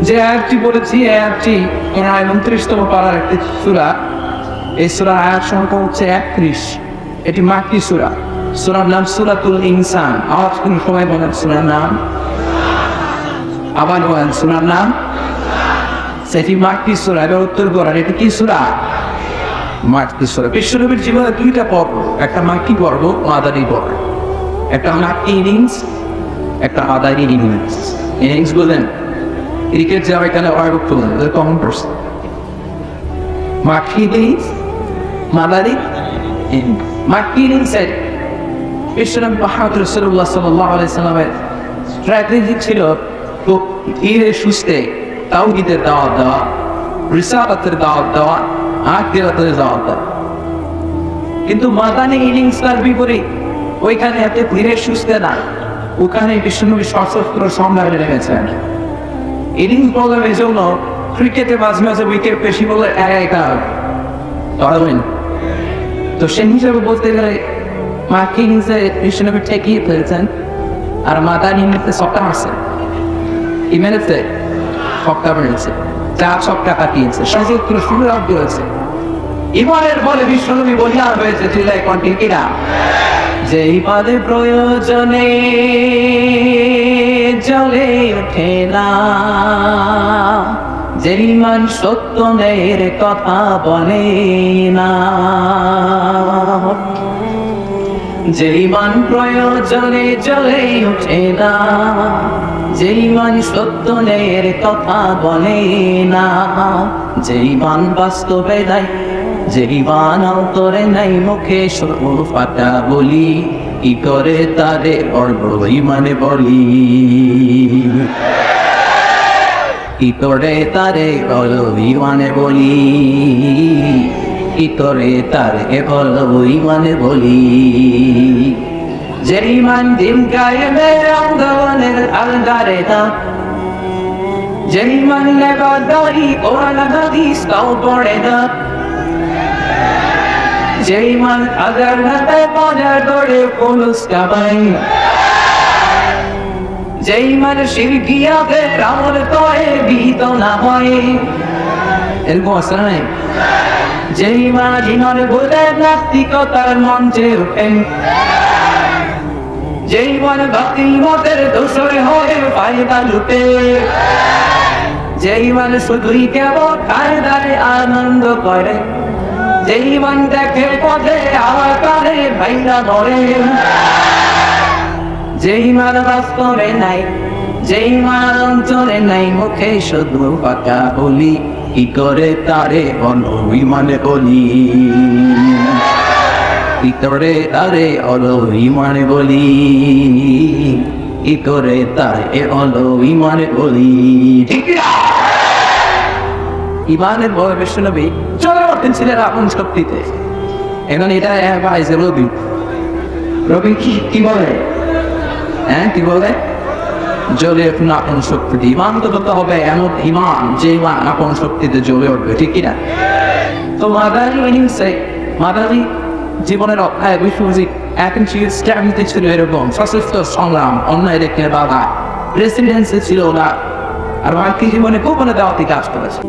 যে আয়াতটি বলেছি এই আয়াতটি 29তম পারার একটি সূরা। এই সূরার আয়াত সংখ্যা হচ্ছে 31। এটি মাক্কি সূরা। সূরার নাম সূরাতুল ইনসান। আওয়াজ কোন সময় বলেন সূরার নাম, আবার বলেন সূরার নাম। সেটি মাক্কি সূরা। এবার উত্তর করেন এটা কি সূরা? মাক্কি সূরা। বিশ্বনবীর জীবনে দুইটা পর্ব, একটা মাক্কি পর্ব, মাদানী পর্ব। একটা মাক্কি ইনিংস, একটা মাদানী ইনিংস। ইনিংস বলেন ক্রিকেট যারা এখানে ওয়ার্ক করলেন কমন পার্সন। মাক্কি ইনিংস, মাদানী ইনিংস। মাক্কি ইনিংসে বিশ্বনবী মুহাম্মদ রাসূলুল্লাহ সাল্লাল্লাহু আলাইহি সাল্লামের স্ট্র্যাটেজি ছিল খুব ধীরে সুস্থে তাওহীদের দাওয়াত দেওয়া, রিসালাতের দাওয়াত দেওয়া, আখিরাতের দাওয়াত দেওয়া। কিন্তু মাদানী ইনিংস তার বিপরীত। ওইখানে এত ধীরে সুস্থে না, ওখানে বিশ্বনবী সশস্ত্র সংগ্রামে নেমেছেন। ইনিংস প্রোগ্রামের জন্য ক্রিকেটে মাঝে মাঝে উইকেট বেশি বলে একা ধরবেন। তো সেই হিসাবে বলতে গেলে মার্কিং ইনিংসে বিশ্বনবী ঠেকিয়ে ফেলেছেন, আর মাদানী ইনিংসে সবটা মারছে। ইমেনেছে সবটা মেরেছে, 4 ছক্কা কাটিয়েছে, সশস্ত্র সংগ্রাম করেছে। ইমানের বলে বিশ্বনবী বলিয়ান হয়েছে চিল্লায় কণ্ঠে কিনা, যে ইমানে প্রয়োজনে জ্বলে ওঠে না, যে ইমান সত্যের কথা বলে না, যে ইমান প্রয়োজনে জ্বলে ওঠে না, যে ইমান সত্যের কথা বলে না, যে ইমান বাস্তবে নাই, যে ইমান অন্তরে নাই, মুখে শুধু ফাটা বলি, কি করে তারে অর্ব ইমানে বলি, কি করে তারে বলো ইমানে বলি, কি করে তারে বলো ইমানে বলি। যে ইমান দিন কায়েমের আন্দোলনের আলগারে না, যে ইমান নেবাদারি কোরআন হাদিস তাও পড়ে না, যে ইমান আগার হাতে পড়ার দরে পুলুস কাবাই, যে ইমান শিরকিয়াতে আমল করে ভীত না হয়, এরকম আছে না? যে ইমান বলে নাস্তিকতার মঞ্চে ওঠে, যে ইমান বাতিল মতের দোষরে হয়ে ফায়দা লুটে, যে ইমান শুধুই কেবল কায়দারে আনন্দ করে, যে ইমান দেখে পথে আকারে ভাইরা ধরে, যে ইমান বাস্তবে নাই, যে ইমান অন্তরে নাই, মুখে শুধু কথা বলি, কি করে তারে বলো ইমানে বলি, কি করে তারে বলো ইমানে বলি, কি করে তার এ হলো ইমানের বলি ঠিক না? ইমানের বড় বিশ্বনবী চলে উঠতেন ছিলেন আপন শক্তিতে। এখন এটা পাইছে রবি। রবি কি বলে? হ্যাঁ কি বলে? জ্বলে উঠুন আপন শক্তিতে। ইমান তো করতে হবে এমন ইমান যে ইমান আপন শক্তিতে জ্বলে উঠবে ঠিক কিনা? তো মাদারি জীবনের অধ্যায় বিশ্বজিৎ এখন স্ট্যান্ডে ছিল এরকম সশস্ত্র সংগ্রাম, অন্যায় দেখে বাধা, প্রেসিডেন্সি ছিল না, আর বাকি জীবনে গোপনে দেওয়া থেকে আসতে পারছে।